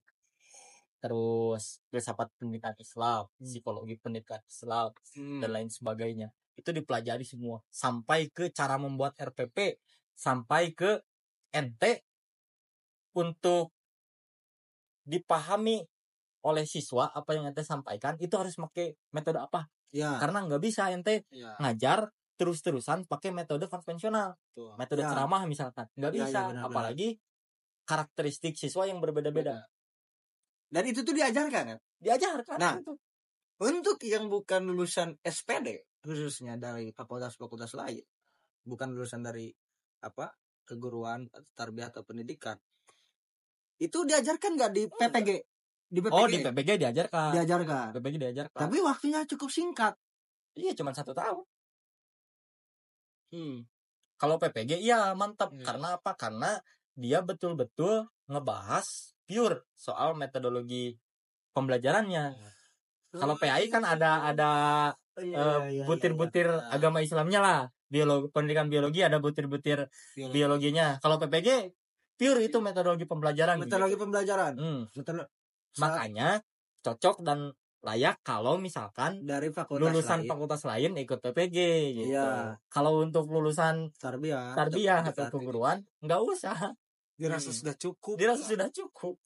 terus filsafat pendidikan Islam, psikologi pendidikan Islam, dan lain sebagainya. Itu dipelajari semua. Sampai ke cara membuat RPP, sampai ke NT untuk dipahami oleh siswa apa yang ente sampaikan itu harus pakai metode apa. Karena nggak bisa ente ngajar terus-terusan pakai metode konvensional, metode ceramah misalkan, nggak bisa. Apalagi karakteristik siswa yang berbeda-beda. Dan itu tuh diajarkan. Nah, itu. Untuk yang bukan lulusan SPD khususnya dari fakultas-fakultas lain, bukan lulusan dari keguruan, tarbiyah atau pendidikan, itu diajarkan nggak di PPG? Di PPG diajarkan. PPG diajarkan. Tapi waktunya cukup singkat. Iya, cuma 1 tahun. Kalau PPG mantap. Karena apa? Karena dia betul-betul ngebahas pure soal metodologi pembelajarannya. Kalau PAI kan ada butir-butir agama Islamnya lah. Pendidikan biologi ada butir-butir biologinya. Kalau PPG pure itu metodologi pembelajaran. Makanya cocok dan layak kalau misalkan dari fakultas lain ikut PPG gitu. Kalau untuk lulusan tarbiyah atau keguruan nggak usah. Dirasa sudah cukup.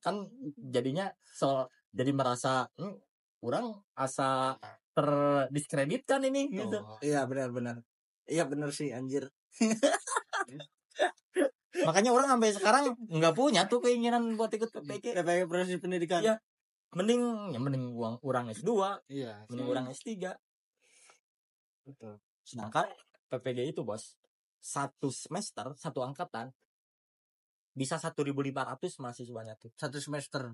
Kan jadinya jadi merasa orang asa terdiskreditkan ini gitu. Iya benar. Iya benar sih anjir. Makanya orang sampai sekarang nggak punya tuh keinginan buat ikut PPG. PPG proses pendidikan. mending orang S2, mending orang S3. Betul. Sedangkan PPG itu bos, satu semester satu angkatan bisa 1.500 mahasiswanya tuh. Satu semester.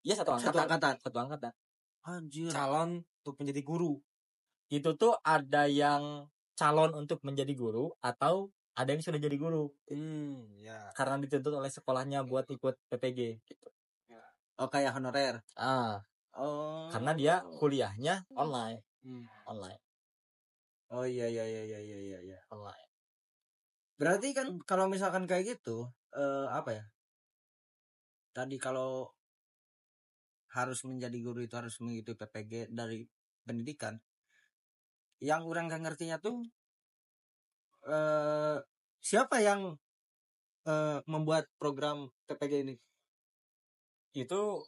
Iya satu angkatan. Anjir. Calon untuk menjadi guru. Itu tuh ada yang calon untuk menjadi guru atau ada yang sudah jadi guru. Ya. Karena dituntut oleh sekolahnya buat ikut PPG gitu. Oh kayak honorer. Oh. Karena dia kuliahnya online. Online. Oh iya. Online. Berarti kan kalau misalkan kayak gitu, apa ya? Tadi kalau harus menjadi guru itu harus mengikuti PPG dari pendidikan. Yang orang gak ngertinya tuh siapa yang membuat program PPG ini? Itu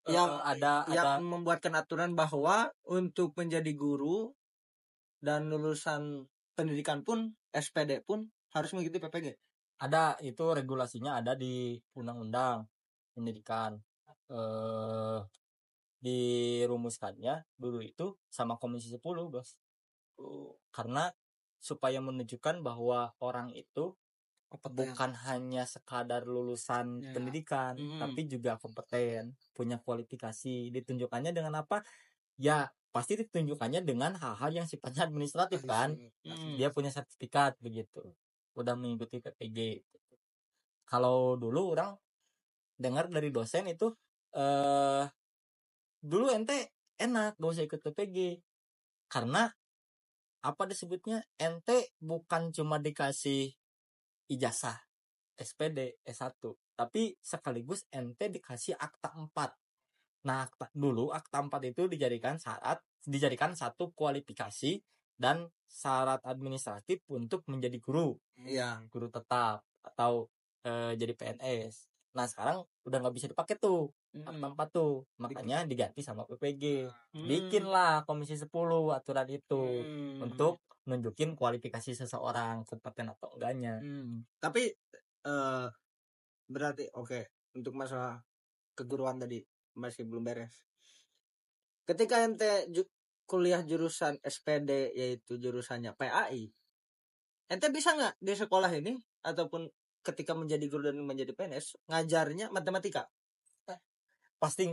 yang ada membuatkan aturan bahwa untuk menjadi guru dan lulusan pendidikan pun SPD pun harus mengikuti PPG. Ada, itu regulasinya ada di Undang-Undang Pendidikan. Dirumuskannya dulu itu sama Komisi 10 bos. Karena supaya menunjukkan bahwa orang itu bukan hanya sekadar lulusan pendidikan, tapi juga kompeten, punya kualifikasi. Ditunjukkannya dengan apa? Ya pasti ditunjukkannya dengan hal-hal yang sifatnya administratif kan. Dia punya sertifikat begitu, udah mengikuti PPG. Kalau dulu orang dengar dari dosen itu dulu ente enak gak usah ikut PPG karena apa disebutnya, ente bukan cuma dikasih ijazah SPD S1 tapi sekaligus ente dikasih akta 4. Nah dulu akta 4 itu dijadikan satu kualifikasi dan syarat administratif untuk menjadi guru. Guru tetap atau jadi PNS. Nah sekarang udah nggak bisa dipakai tuh akta 4 tuh, makanya diganti sama PPG. Bikinlah Komisi 10 aturan itu untuk nunjukin kualifikasi seseorang kompeten atau enggaknya. Tapi berarti oke, untuk masalah keguruan tadi masih belum beres. Ketika ente kuliah jurusan SPD yaitu jurusannya PAI, ente bisa nggak di sekolah ini ataupun ketika menjadi guru dan menjadi PNS ngajarnya matematika? Pasti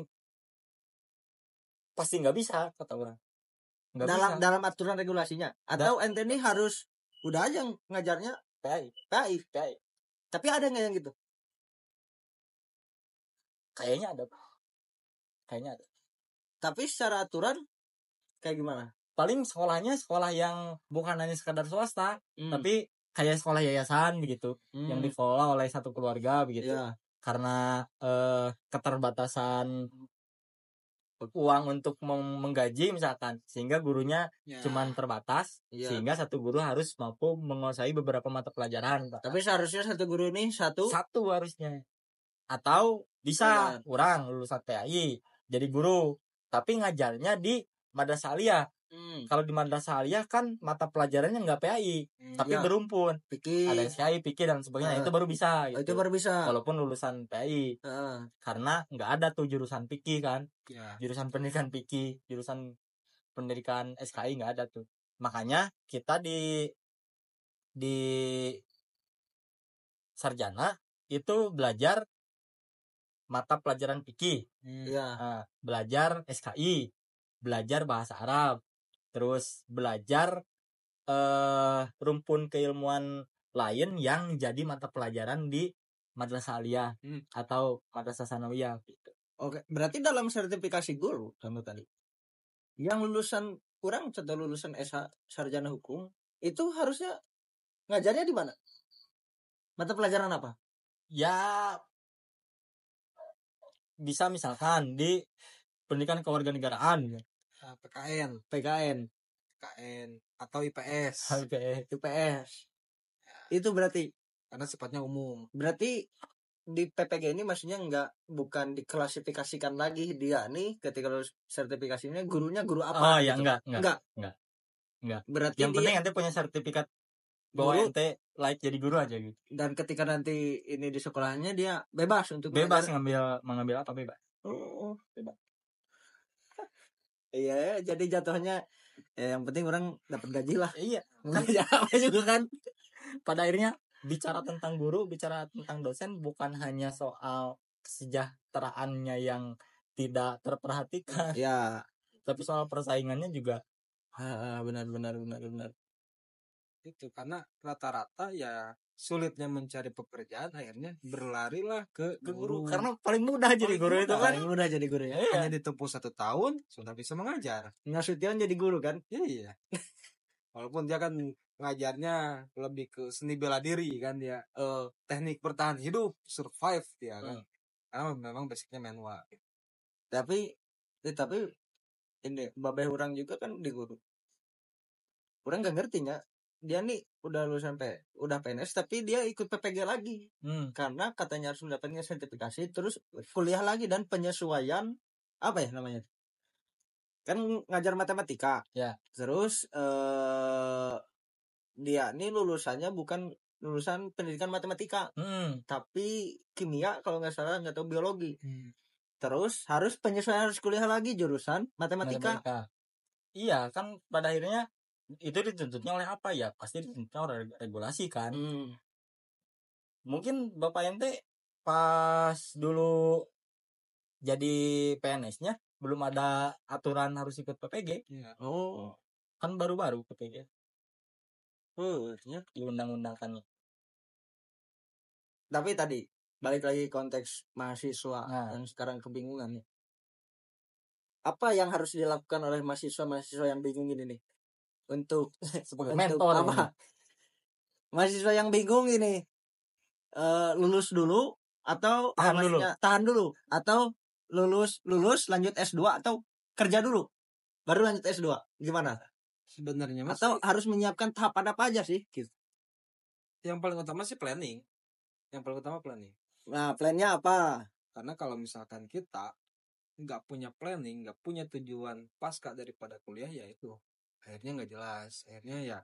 nggak bisa kata orang. Dalam aturan regulasinya atau ente ini harus udah aja ngajarnya PAI. Tapi ada nggak yang gitu? Kayaknya ada. Tapi secara aturan kayak gimana? Paling sekolahnya sekolah yang bukan hanya sekadar swasta, tapi kayak sekolah yayasan begitu, yang dikelola oleh satu keluarga begitu. Karena keterbatasan uang untuk menggaji misalkan, sehingga gurunya cuman terbatas, sehingga satu guru harus mampu menguasai beberapa mata pelajaran. Tapi seharusnya satu guru ini satu harusnya. Atau bisa orang lulusan PAI jadi guru tapi ngajarnya di madrasah aliyah. Kalau di madrasah aliyah kan mata pelajarannya nggak PAI tapi berumpun, ada SKI, PIK dan sebagainya. Itu baru bisa gitu. Itu baru bisa walaupun lulusan PAI. Karena nggak ada tuh jurusan PIK kan. Jurusan pendidikan PIK, jurusan pendidikan SKI nggak ada tuh. Makanya kita di sarjana itu belajar mata pelajaran PIK, belajar SKI, belajar bahasa Arab, terus belajar rumpun keilmuan lain yang jadi mata pelajaran di madrasah aliyah atau madrasah sanawiyah gitu. Oke, berarti dalam sertifikasi guru contoh tadi, yang lulusan kurang atau lulusan sarjana hukum itu harusnya ngajarnya di mana? Mata pelajaran apa? Ya bisa misalkan di pendidikan kewarganegaraan, PKN atau IPS. Itu berarti karena sifatnya umum. Berarti di PPG ini maksudnya bukan diklasifikasikan lagi dia nih ketika lulus sertifikasinya gurunya guru apa? Oh ya gitu. Enggak. Berarti yang penting ente punya sertifikat bahwa ente layak jadi guru aja gitu. Dan ketika nanti ini di sekolahnya dia bebas untuk mengambil apa bebas. Oh, iya, jadi jatuhnya yang penting orang dapat gaji lah. Iya, kan apa juga kan. Pada akhirnya bicara tentang guru, bicara tentang dosen bukan hanya soal kesejahteraannya yang tidak terperhatikan, Ya, tapi soal persaingannya juga. benar. Itu karena rata-rata ya sulitnya mencari pekerjaan akhirnya berlarilah ke guru. Karena paling mudah jadi guru itu kan. Paling mudah jadi guru ya. Hanya ditempuh 1 tahun sudah bisa mengajar. Nasution jadi guru kan. Iya. Walaupun dia kan ngajarnya lebih ke seni bela diri kan dia, teknik bertahan hidup, survive dia kan. Karena memang basicnya manual. Tapi ini babeh orang juga kan di guru. Orang nggak ngertinya dia nih udah lulusan udah PNS tapi dia ikut PPG lagi. Karena katanya harus mendapatkan sertifikasi terus kuliah lagi dan penyesuaian apa ya namanya? Kan ngajar matematika. Ya. Terus dia nih lulusannya bukan lulusan pendidikan matematika, tapi kimia kalau nggak salah, nggak tahu biologi. Terus harus penyesuaian, harus kuliah lagi jurusan matematika. Iya kan pada akhirnya itu dituntutnya oleh apa ya? Pasti dituntutnya oleh regulasi kan. Mungkin Bapak ente pas dulu jadi PNS-nya belum ada aturan harus ikut PPG. Ya. Oh, kan baru-baru PPG. Ya. Di undang-undangkannya. Tapi tadi balik lagi konteks mahasiswa yang sekarang kebingungan nih. Apa yang harus dilakukan oleh mahasiswa yang bingung ini nih? Untuk mentor apa? Mahasiswa yang bingung ini lulus dulu atau tahan dulu atau lulus lanjut S2 atau kerja dulu baru lanjut S2. Gimana? Sebenarnya atau harus menyiapkan tahap apa aja sih gitu. Yang paling utama sih planning. Nah, plannya apa? Karena kalau misalkan kita nggak punya planning, nggak punya tujuan pasca daripada kuliah, ya itu akhirnya nggak jelas. Akhirnya ya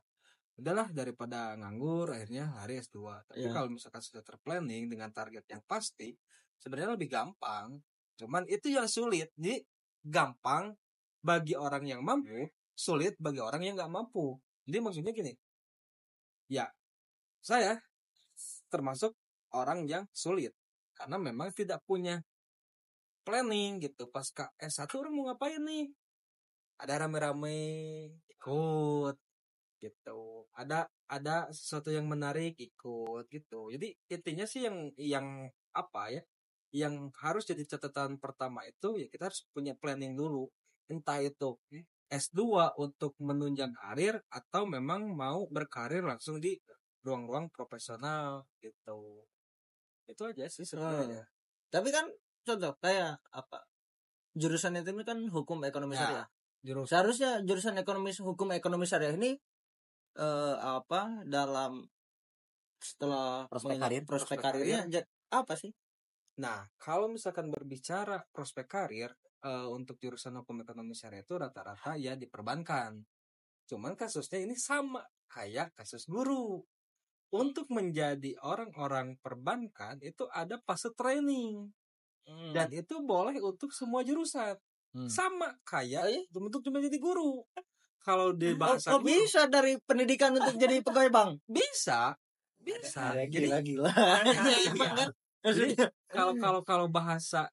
udahlah, daripada nganggur akhirnya lari S2. Tapi kalau misalkan sudah terplanning dengan target yang pasti, sebenarnya lebih gampang. Cuman itu yang sulit. Jadi gampang bagi orang yang mampu, sulit bagi orang yang nggak mampu. Jadi maksudnya gini, ya saya termasuk orang yang sulit karena memang tidak punya planning gitu. Pasca S1 orang mau ngapain nih? Ada rame-rame ikut gitu. Ada sesuatu yang menarik ikut gitu. Jadi intinya sih yang apa ya? Yang harus jadi catatan pertama itu ya kita harus punya planning dulu. Entah itu S2 untuk menunjang karir atau memang mau berkarir langsung di ruang-ruang profesional gitu. Itu aja sih sebenarnya. Tapi kan contoh kayak apa? Jurusan itu kan hukum ekonomi syariah. Seharusnya jurusan hukum ekonomi syariah ini apa dalam setelah prospek karirnya apa sih? Nah, kalau misalkan berbicara prospek karir untuk jurusan hukum ekonomi syariah itu rata-rata ya diperbankan. Cuman kasusnya ini sama kayak kasus guru. Untuk menjadi orang-orang perbankan itu ada fase training. Dan itu boleh untuk semua jurusan. Sama kayak untuk menjadi guru. Kalau di bahasa bisa dari pendidikan untuk jadi pegawai bank? Bisa. Gila. Jadi kalau bahasa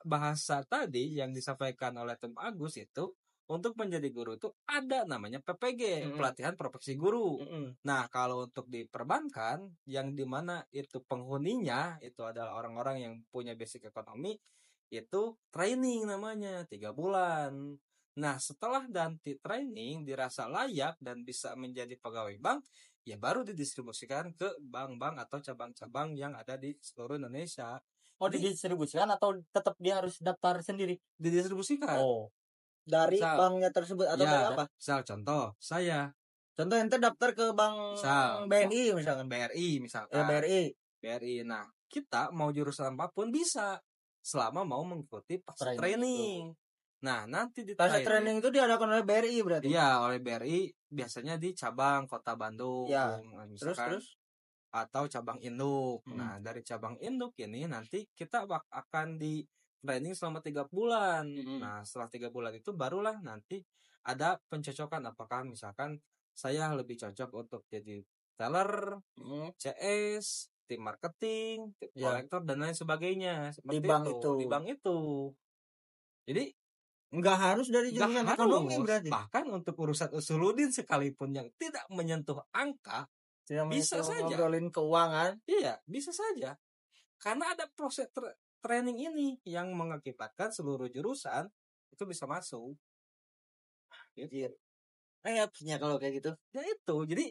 tadi yang disampaikan oleh Tom Agus itu untuk menjadi guru itu ada namanya PPG, pelatihan profesi guru. Nah, kalau untuk di perbankan yang dimana itu penghuninya itu adalah orang-orang yang punya basic ekonomi, itu training namanya 3 bulan. Nah, setelah nanti training dirasa layak dan bisa menjadi pegawai bank, ya baru didistribusikan ke bank-bank atau cabang-cabang yang ada di seluruh Indonesia. Oh, didistribusikan atau tetap dia harus daftar sendiri? Didistribusikan. Oh. Dari banknya tersebut atau dari apa? Misal contoh ente daftar ke bank BNI misalkan. BRI misalkan. Ya, BRI. Nah, kita mau jurusan apapun bisa selama mau mengikuti fase training. Nah, nanti di fase training itu diadakan oleh BRI berarti? Iya, oleh BRI biasanya di cabang Kota Bandung. Ya. Misalkan, terus? Atau cabang induk. Nah, dari cabang induk ini nanti kita akan training selama 3 bulan. Nah, setelah 3 bulan itu barulah nanti ada pencocokan, apakah misalkan saya lebih cocok untuk jadi teller, CS, tim marketing, tim kolektor dan lain sebagainya. Seperti di bank itu. Di bank itu. Jadi nggak harus dari jurusan ekonomi berarti. Bahkan untuk urusan usuludin sekalipun yang tidak menyentuh angka, bisa saja ngobrolin keuangan. Iya, bisa saja. Karena ada proses training ini yang mengakibatkan seluruh jurusan itu bisa masuk. Gitu. Punya kalau kayak gitu. Ya itu. Jadi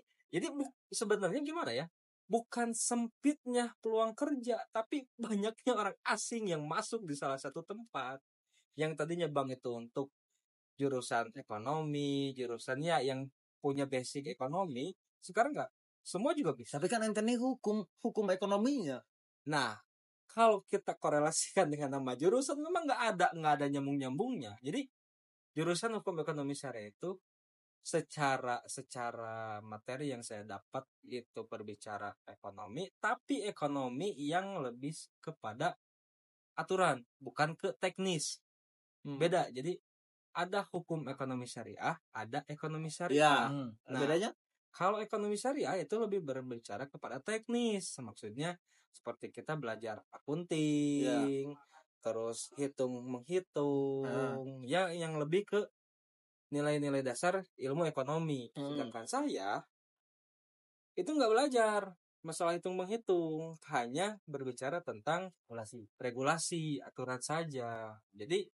sebenarnya gimana ya? Bukan sempitnya peluang kerja, tapi banyaknya orang asing yang masuk di salah satu tempat. Yang tadinya bank itu untuk jurusan ekonomi, jurusannya yang punya basic ekonomi, sekarang enggak. Semua juga bisa. Tapi kan ente nih hukum ekonominya. Nah, kalau kita korelasikan dengan nama jurusan memang nggak ada nyambungnya. Jadi jurusan hukum ekonomi syariah itu secara materi yang saya dapat itu berbicara ekonomi, tapi ekonomi yang lebih kepada aturan, bukan ke teknis. Beda. Jadi ada hukum ekonomi syariah, ada ekonomi syariah. Nah, bedanya? Kalau ekonomi syariah itu lebih berbicara kepada teknis. Maksudnya seperti kita belajar akunting, terus menghitung, ya yang lebih ke nilai-nilai dasar ilmu ekonomi. Sedangkan saya itu nggak belajar masalah hitung menghitung, hanya berbicara tentang regulasi, aturan saja. Jadi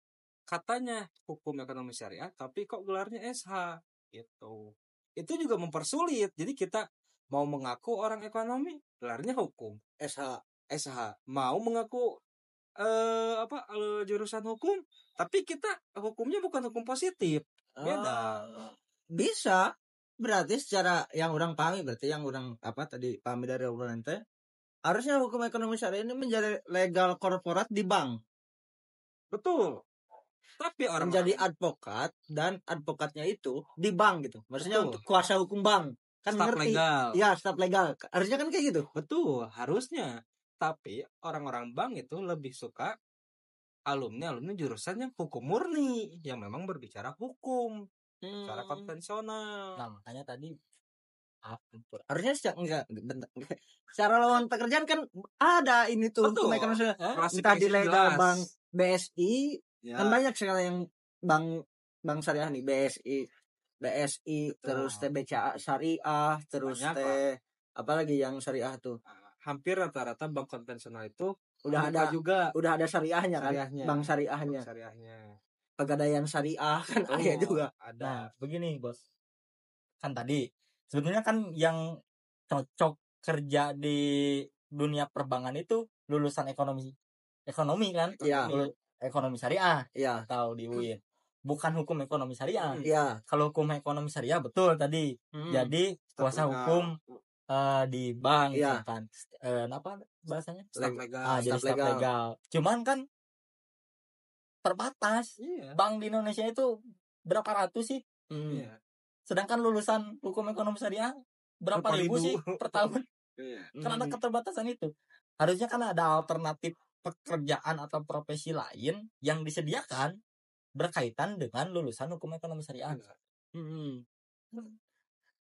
katanya hukum ekonomi syariah, tapi kok gelarnya SH gitu. Itu juga mempersulit. Jadi kita mau mengaku orang ekonomi, gelarnya hukum SH. Mau mengaku jurusan hukum, tapi kita hukumnya bukan hukum positif. Beda. Bisa. Berarti secara yang orang pahami, berarti yang orang tadi pahami dari obrolan ente, harusnya hukum ekonomi syariah ini menjadi legal korporat di bank. Betul. Tapi orang menjadi advokat, dan advokatnya itu di bank gitu. Maksudnya untuk kuasa hukum bank. Kan staf ngerti. Legal. Ya, staf legal. Harusnya kan kayak gitu. Betul, harusnya. Tapi orang-orang bank itu lebih suka alumni jurusan yang hukum murni, yang memang berbicara hukum secara konvensional. Nah, makanya tadi harusnya secara lowongan pekerjaan kan ada ini tuh hukum ekonomi. Entah di legal bank BSI, kan banyak sekali yang bank syariah nih, BSI, terus TBCA syariah, terus apalagi yang syariah tuh. Hampir rata-rata bank konvensional itu udah ada syariahnya kan, bank syariahnya. Pegadaian syariah kan ada juga. Nah, begini bos, kan tadi sebetulnya kan yang cocok kerja di dunia perbankan itu lulusan ekonomi kan, ekonomi syariah atau di UIN, bukan hukum ekonomi syariah. Kalau hukum ekonomi syariah betul tadi, jadi kuasa hukum di bank kan, apa bahasanya, staf legal. Jadi staf legal. Cuman kan terbatas. Bank di Indonesia itu berapa ratus sih? Sedangkan lulusan hukum ekonomi syariah berapa ribu sih per tahun? Karena ada keterbatasan itu. Harusnya kan ada alternatif pekerjaan atau profesi lain yang disediakan berkaitan dengan lulusan hukum ekonomi syariah.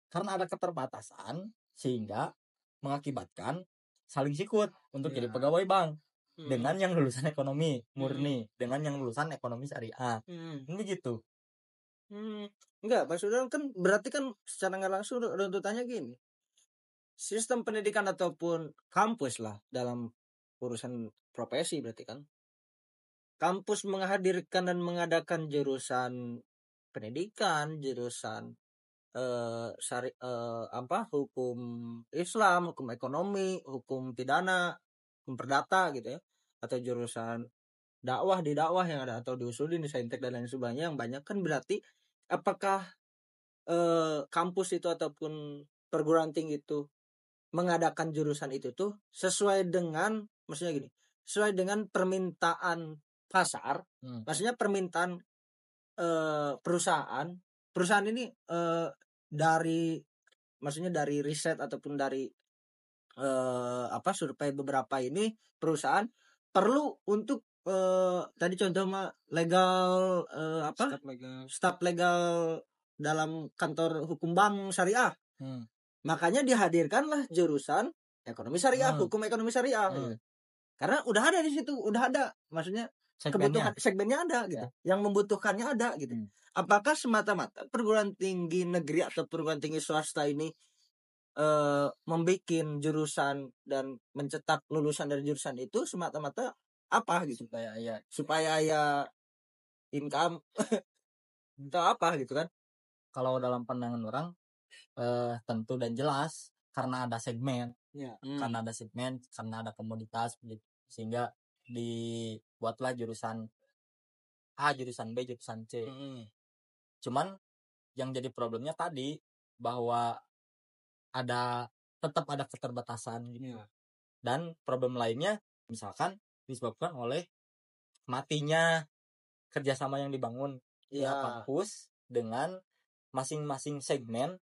Karena ada keterbatasan sehingga mengakibatkan saling sikut untuk jadi pegawai bank. Dengan yang lulusan ekonomi murni, dengan yang lulusan ekonomi syariah. Ini gitu. Enggak, maksudnya kan berarti kan secara nggak langsung runtutannya gini. Sistem pendidikan ataupun kampus lah dalam urusan profesi berarti kan. Kampus menghadirkan dan mengadakan jurusan pendidikan, jurusan hukum Islam, hukum ekonomi, hukum pidana, hukum perdata gitu ya, atau jurusan dakwah yang ada, atau diusulin di saintek dan lain sebagainya yang banyak kan. Berarti apakah kampus itu ataupun perguruan tinggi itu mengadakan jurusan itu tuh sesuai dengan, maksudnya gini, sesuai dengan permintaan pasar, maksudnya permintaan perusahaan ini dari riset ataupun dari survei beberapa ini perusahaan perlu untuk tadi contoh mah legal staf legal dalam kantor hukum bank syariah. Makanya dihadirkanlah jurusan ekonomi syariah, hukum ekonomi syariah. Karena udah ada di situ, udah ada, maksudnya kebutuhan segmennya ada gitu, yang membutuhkannya ada gitu. Apakah semata-mata perguruan tinggi negeri atau perguruan tinggi swasta ini membuat jurusan dan mencetak lulusan dari jurusan itu semata-mata apa gitu, supaya ya income atau apa gitu kan? Kalau dalam pandangan orang tentu dan jelas karena ada segmen, karena ada komoditas begitu, sehingga dibuatlah jurusan A, jurusan B, jurusan C. Cuman yang jadi problemnya tadi bahwa tetap ada keterbatasan gitu. Dan problem lainnya misalkan disebabkan oleh matinya kerjasama yang dibangun kampus dengan masing-masing segmen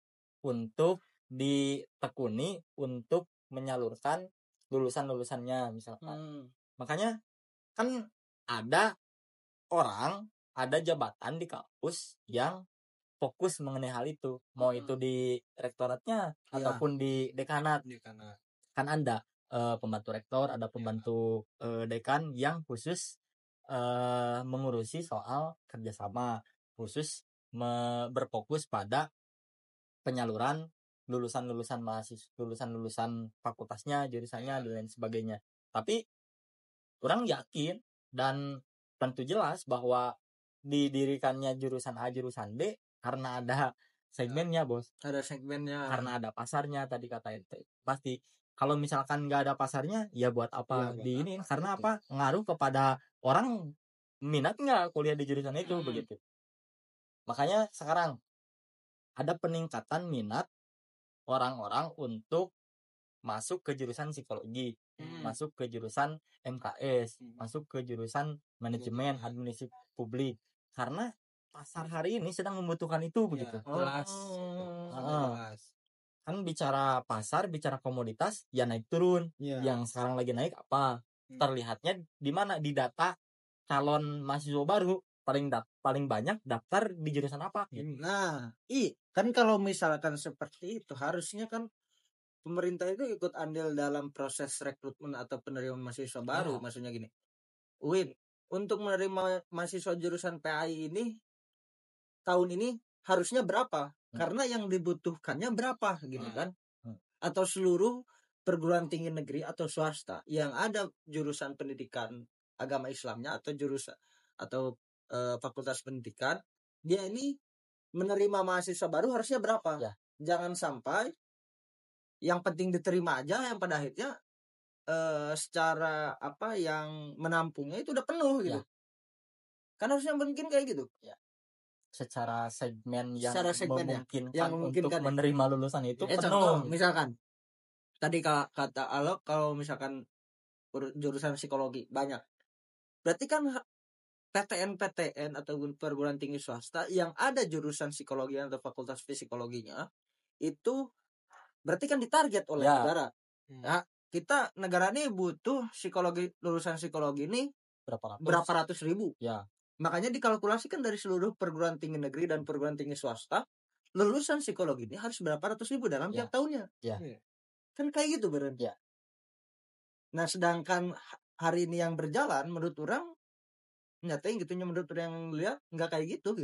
untuk ditekuni untuk menyalurkan lulusan-lulusannya misalkan. Makanya kan ada jabatan di kampus yang fokus mengenai hal itu, mau itu di rektoratnya ataupun di dekanat. Kan ada pembantu rektor, ada pembantu dekan yang khusus mengurusi soal kerjasama, khusus berfokus pada penyaluran lulusan fakultasnya, jurusannya dan lain sebagainya. Tapi orang yakin dan tentu jelas bahwa didirikannya jurusan A, jurusan B karena ada segmennya, bos. Ada segmennya. Karena ada pasarnya tadi kata ente. Pasti kalau misalkan nggak ada pasarnya, ya buat apa ini? Karena apa? Ngaruh kepada orang minat nggak kuliah di jurusan itu begitu. Makanya sekarang ada peningkatan minat orang-orang untuk masuk ke jurusan psikologi, masuk ke jurusan MKS, masuk ke jurusan manajemen administrasi publik, karena pasar hari ini sedang membutuhkan itu begitu. Jelas. Kan bicara pasar, bicara komoditas, ya naik turun. Yang sekarang lagi naik apa? Terlihatnya di mana? Di data calon mahasiswa baru paling banyak daftar di jurusan apa? Nah, kan kalau misalkan seperti itu harusnya kan pemerintah itu ikut andil dalam proses rekrutmen atau penerimaan mahasiswa baru. Maksudnya gini, Win, untuk menerima mahasiswa jurusan PAI ini tahun ini harusnya berapa? Karena yang dibutuhkannya berapa gitu kan? Atau seluruh perguruan tinggi negeri atau swasta yang ada jurusan pendidikan agama Islamnya atau jurusan atau fakultas pendidikan, dia ini menerima mahasiswa baru harusnya berapa? Jangan sampai yang penting diterima aja, yang pada akhirnya secara apa yang menampungnya itu udah penuh gitu. Kan harusnya mungkin kayak gitu. Secara segmen yang memungkinkan untuk menerima lulusan itu penuh. Contoh, misalkan tadi kata Alok, kalau misalkan jurusan psikologi banyak, berarti kan PTN atau perguruan tinggi swasta yang ada jurusan psikologi atau fakultas psikologinya itu berarti kan ditarget oleh negara. Nah, kita negara ini butuh lulusan psikologi ini berapa ratus ribu. Makanya dikalkulasikan dari seluruh perguruan tinggi negeri dan perguruan tinggi swasta, lulusan psikologi ini harus berapa ratus ribu dalam tiap tahunnya. Kan kayak gitu berarti. Nah, sedangkan hari ini yang berjalan menurut orang nyatanya gitunya, menurut orang yang lihat nggak kayak gitu.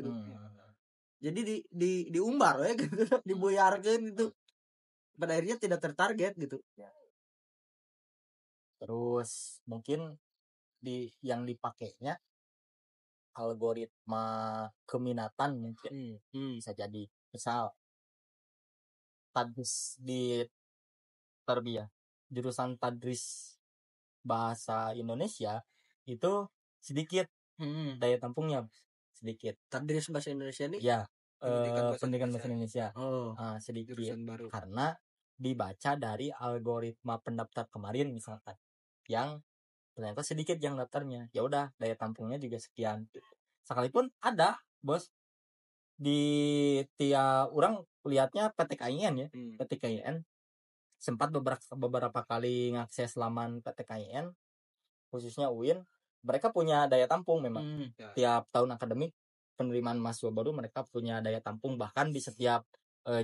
Jadi diumbar ya gitu, dibuyarkan gitu. Pada akhirnya tidak tertarget gitu. Terus mungkin yang dipakainya algoritma keminatan mungkin bisa jadi. Misal tadris di tarbiyah, jurusan tadris bahasa Indonesia itu sedikit daya tampungnya, sedikit. Tadris bahasa Indonesia ini pendidikan bahasa Indonesia sedikit karena dibaca dari algoritma pendaftar kemarin misalkan yang ternyata sedikit yang daftarnya, ya udah daya tampungnya juga sekian. Sekalipun ada bos di tiap orang lihatnya PTKIN ya, PTKIN sempat beberapa kali ngakses laman PTKIN khususnya UIN, mereka punya daya tampung memang. Ya. Tiap tahun akademik penerimaan mahasiswa baru mereka punya daya tampung, bahkan di setiap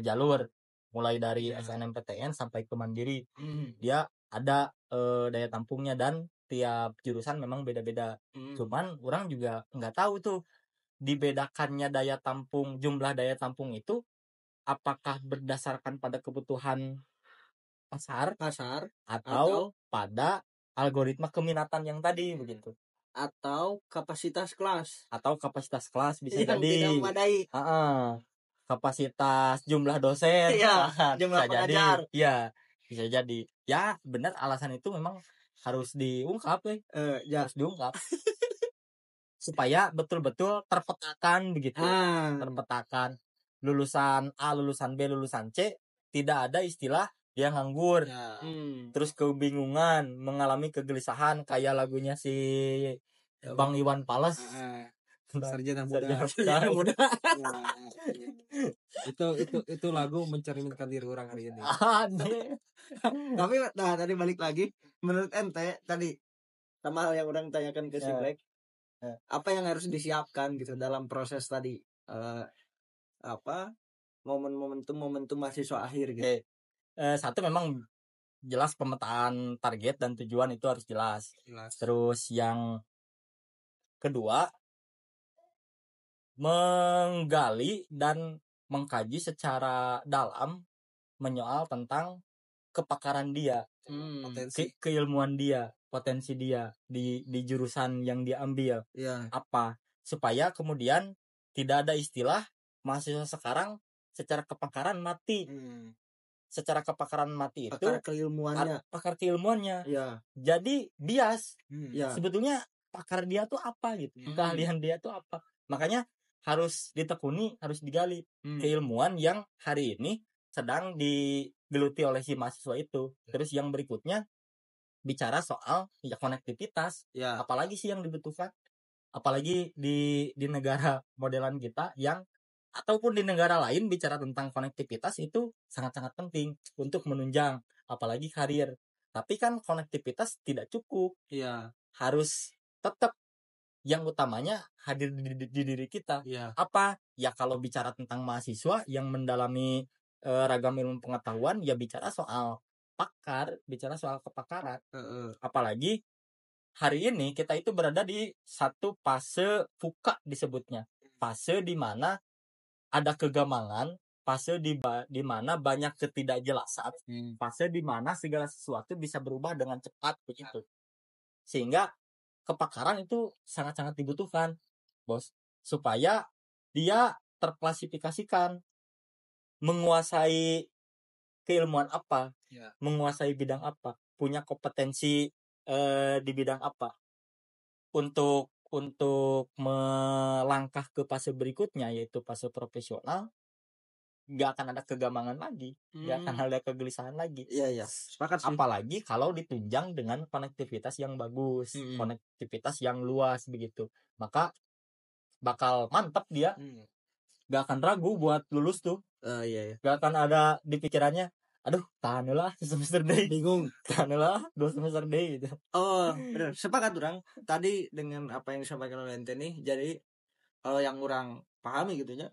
jalur mulai dari SNMPTN sampai ke Mandiri dia ada daya tampungnya, dan tiap jurusan memang beda-beda. Cuman orang juga nggak tahu tuh dibedakannya daya tampung, jumlah daya tampung itu apakah berdasarkan pada kebutuhan pasar atau pada algoritma keminatan yang tadi begitu, atau kapasitas kelas bisa yang jadi tidak memadai. Kapasitas jumlah dosen jumlah bisa jadi. pengajar. Iya, bisa jadi. Ya benar, alasan itu memang harus diungkap harus diungkap supaya betul-betul terpetakan begitu. Terpetakan lulusan A, lulusan B, lulusan C tidak ada istilah dia nganggur, terus kebingungan, mengalami kegelisahan kayak lagunya si Bang Iwan Fals, Sarjana muda. itu lagu mencerminkan diri orang hari ini. Tapi tadi balik lagi, menurut ente tadi sama hal yang orang tanyakan ke si Black, apa yang harus disiapkan gitu dalam proses tadi momentum mahasiswa akhir gitu. Satu memang jelas pemetaan target dan tujuan itu harus jelas. Terus yang kedua, menggali dan mengkaji secara dalam menyoal tentang kepakaran dia, keilmuan dia, potensi dia di jurusan yang dia ambil apa, supaya kemudian tidak ada istilah mahasiswa sekarang secara kepakaran mati. Secara kepakaran mati itu pakar keilmuannya. Jadi bias. Sebetulnya pakar dia tuh apa gitu, keahlian dia tuh apa. Makanya harus ditekuni, harus digali keilmuan yang hari ini sedang digeluti oleh si mahasiswa itu. Terus yang berikutnya bicara soal konektivitas. Apalagi sih yang dibutuhkan, apalagi di negara modelan kita yang ataupun di negara lain bicara tentang konektivitas itu sangat-sangat penting untuk menunjang apalagi karir. Tapi kan konektivitas tidak cukup. Harus tetap yang utamanya hadir di diri kita. Apa? Ya kalau bicara tentang mahasiswa yang mendalami ragam ilmu pengetahuan, ya bicara soal pakar, bicara soal kepakaran. Apalagi hari ini kita itu berada di satu fase VUCA disebutnya. Fase di mana ada kegamangan, fase di mana banyak ketidakjelasan, fase di mana segala sesuatu bisa berubah dengan cepat begitu. Sehingga kepakaran itu sangat-sangat dibutuhkan, Bos, supaya dia terklasifikasikan menguasai keilmuan apa, menguasai bidang apa, punya kompetensi di bidang apa. Untuk melangkah ke fase berikutnya yaitu fase profesional, nggak akan ada kegamangan lagi, nggak akan ada kegelisahan lagi. Sepakat sih. Apalagi kalau ditunjang dengan konektivitas yang bagus, konektivitas yang luas begitu, maka bakal mantap dia. Nggak akan ragu buat lulus tuh. Nggak akan ada di pikirannya, aduh tahan lah semester day, bingung, tahan lah 2 semester day gitu. Benar, sepakat orang tadi dengan apa yang disampaikan oleh ente nih. Jadi kalau yang orang pahami gitu ya,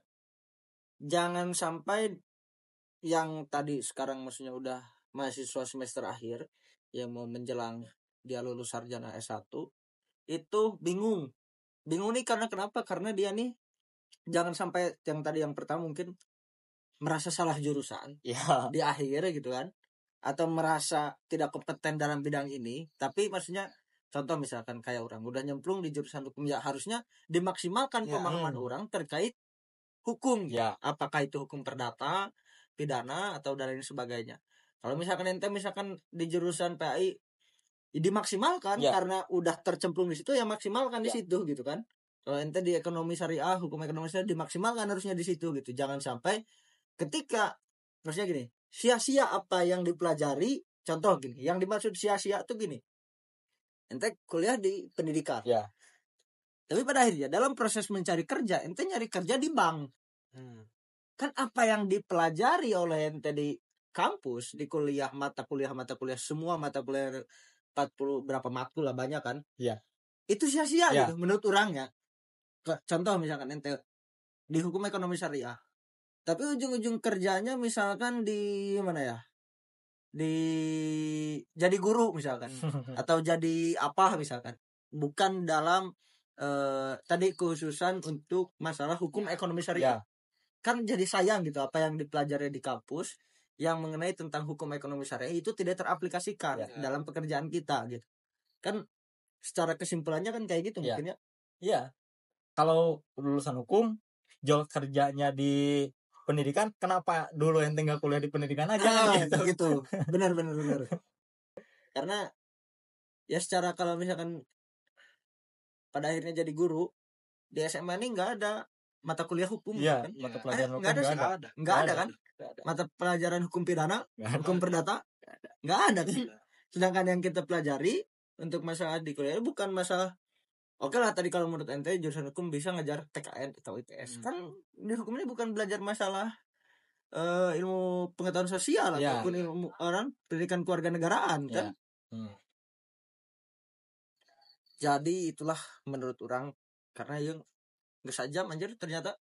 jangan sampai yang tadi sekarang maksudnya udah mahasiswa semester akhir yang mau menjelang dia lulus sarjana S1 itu bingung nih karena kenapa? Karena dia nih jangan sampai yang tadi yang pertama mungkin merasa salah jurusan di akhir gitu kan, atau merasa tidak kompeten dalam bidang ini. Tapi maksudnya contoh misalkan kayak orang udah nyemplung di jurusan hukum, ya harusnya dimaksimalkan pemahaman orang terkait hukum, apakah itu hukum perdata, pidana atau dan lain sebagainya. Kalau misalkan ente misalkan di jurusan PAI dimaksimalkan karena udah tercemplung di situ, ya maksimalkan di situ gitu kan. Kalau ente di ekonomi syariah, hukum ekonomi syariah, dimaksimalkan harusnya di situ gitu. Jangan sampai ketika maksudnya gini, sia-sia apa yang dipelajari. Contoh gini, yang dimaksud sia-sia tuh gini, ente kuliah di pendidikan, tapi pada akhirnya dalam proses mencari kerja, ente nyari kerja di bank. Kan apa yang dipelajari oleh ente di kampus, di kuliah, mata kuliah, semua mata kuliah 40 berapa matkul lah banyak kan, itu sia-sia Ya. gitu menurut orangnya. Contoh misalkan ente di hukum ekonomi syariah, tapi ujung-ujung kerjanya misalkan di mana ya, di jadi guru misalkan atau jadi apa misalkan, bukan dalam tadi khususan untuk masalah hukum ekonomi syariah. Kan jadi sayang gitu apa yang dipelajari di kampus yang mengenai tentang hukum ekonomi syariah itu tidak teraplikasikan dalam pekerjaan kita gitu kan. Secara kesimpulannya kan kayak gitu mungkin ya. Iya. Kalau lulusan hukum jual kerjanya di pendidikan, kenapa dulu yang tinggal kuliah di pendidikan aja gitu. Benar. Karena ya secara kalau misalkan pada akhirnya jadi guru di SMA ini nggak ada mata kuliah hukum kan? Mata pelajaran hukum nggak ada kan? Mata pelajaran hukum pidana, hukum perdata nggak ada kan? Sedangkan yang kita pelajari untuk masalah di kuliah bukan masalah. Oke lah tadi kalau menurut ente jurusan hukum bisa ngajar TKN atau IPS. Kan di hukum ini bukan belajar masalah ilmu pengetahuan sosial ataupun ilmu pendidikan keluarga negaraan kan. Jadi itulah menurut orang, karena yang nggak sajam anjir ternyata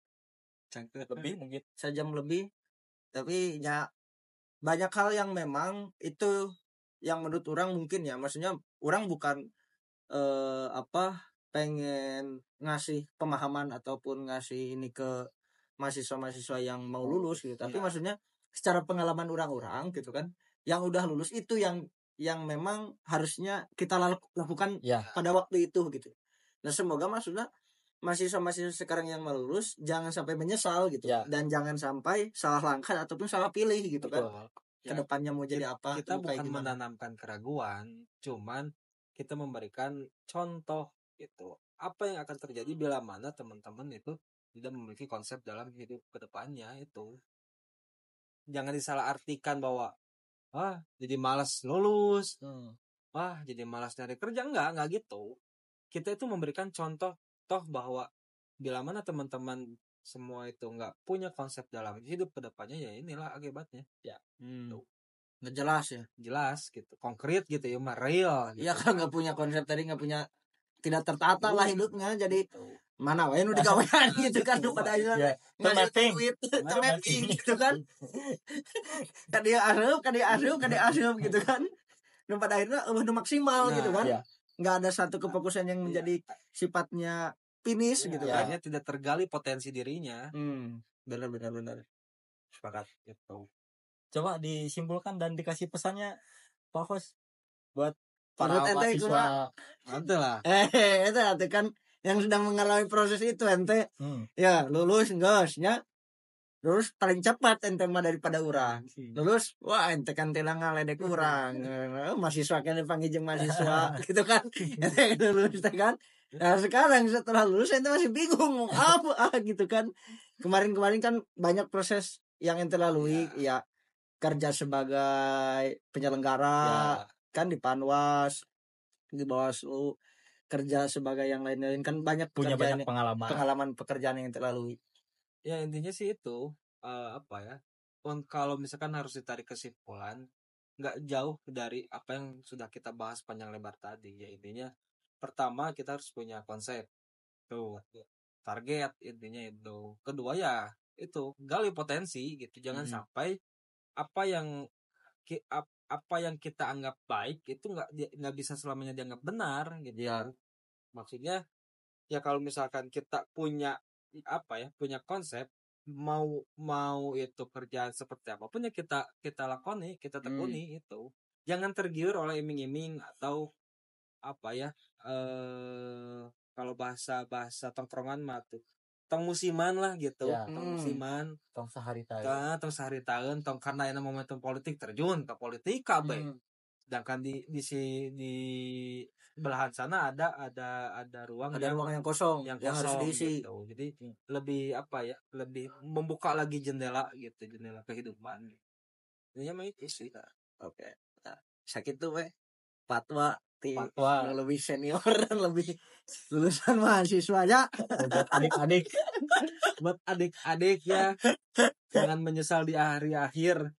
lebih mungkin sejam lebih, tapi ya banyak hal yang memang itu yang menurut orang mungkin ya, maksudnya orang bukan pengen ngasih pemahaman ataupun ngasih ini ke mahasiswa-mahasiswa yang mau lulus gitu, tapi maksudnya secara pengalaman orang-orang gitu kan yang udah lulus itu yang memang harusnya kita lakukan pada waktu itu gitu. Nah semoga maksudnya mahasiswa-mahasiswa sekarang yang mau lulus jangan sampai menyesal gitu dan jangan sampai salah langkah ataupun salah pilih gitu kan. Kedepannya mau jadi apa, kita bukan menanamkan keraguan, cuman kita memberikan contoh gitu apa yang akan terjadi bila mana teman-teman itu tidak memiliki konsep dalam hidup kedepannya. Itu jangan disalahartikan bahwa jadi malas lulus, jadi malas nyari kerja. Enggak gitu. Kita itu memberikan contoh toh bahwa bila mana teman-teman semua itu enggak punya konsep dalam hidup kedepannya, ya inilah akibatnya tuh. Nggak jelas ya, jelas gitu, konkret gitu ya, real gitu. Ya kalau nggak punya konsep tadi, nggak punya, tidak tertata lah hidupnya, jadi mana wae nu digawean gitu kan, pada akhirnya ngasih duit mapping gitu kan, kan dia asup gitu kan, dan pada akhirnya udah maksimal gitu kan, nggak ada satu kefokusan yang menjadi sifatnya finish gitu kan, akhirnya tidak tergali potensi dirinya. Benar sepakat gitu. Coba disimpulkan dan dikasih pesannya Pak Hos buat para mahasiswa. Nanti lah. Itu kan yang sedang mengalami proses itu ente. Ya lulus enggaknya. Lulus paling cepat ente mah daripada urang. Lulus wah ente kan telang ngaledek urang. Mahasiswa kan dipanggil jeung mahasiswa gitu kan. Ente lulus kan. Nah sekarang setelah lulus ente masih bingung apa gitu kan. Kemarin kan banyak proses yang ente lalui ya. Kerja sebagai penyelenggara kan di Panwas, di Bawaslu, kerja sebagai yang lain-lain kan banyak, punya banyak pengalaman pekerjaan yang terlalui. Ya intinya sih itu kalau misalkan harus ditarik kesimpulan, nggak jauh dari apa yang sudah kita bahas panjang lebar tadi. Ya intinya pertama kita harus punya konsep tuh, target intinya itu. Kedua ya itu gali potensi gitu, jangan sampai apa yang kita anggap baik itu nggak bisa selamanya dianggap benar gitu ya. Maksudnya ya kalau misalkan kita punya punya konsep, mau itu kerjaan seperti apapun ya kita lakoni, kita tekuni itu. Jangan tergiur oleh iming-iming atau kalau bahasa tongkrongan mah tuh tong musiman lah gitu, tong musiman, tong sehari tahun, tong karena ini momentum politik terjun ke politik kabeh. Sedangkan di belahan sana ada ruang yang kosong yang harus diisi gitu. Jadi lebih lebih membuka lagi jendela kehidupan. Ini mah itu sih. Oke. Nah, sakit tuh fatwa lebih senior dan lebih lulusan mahasiswanya buat adik-adik ya jangan menyesal di hari akhir.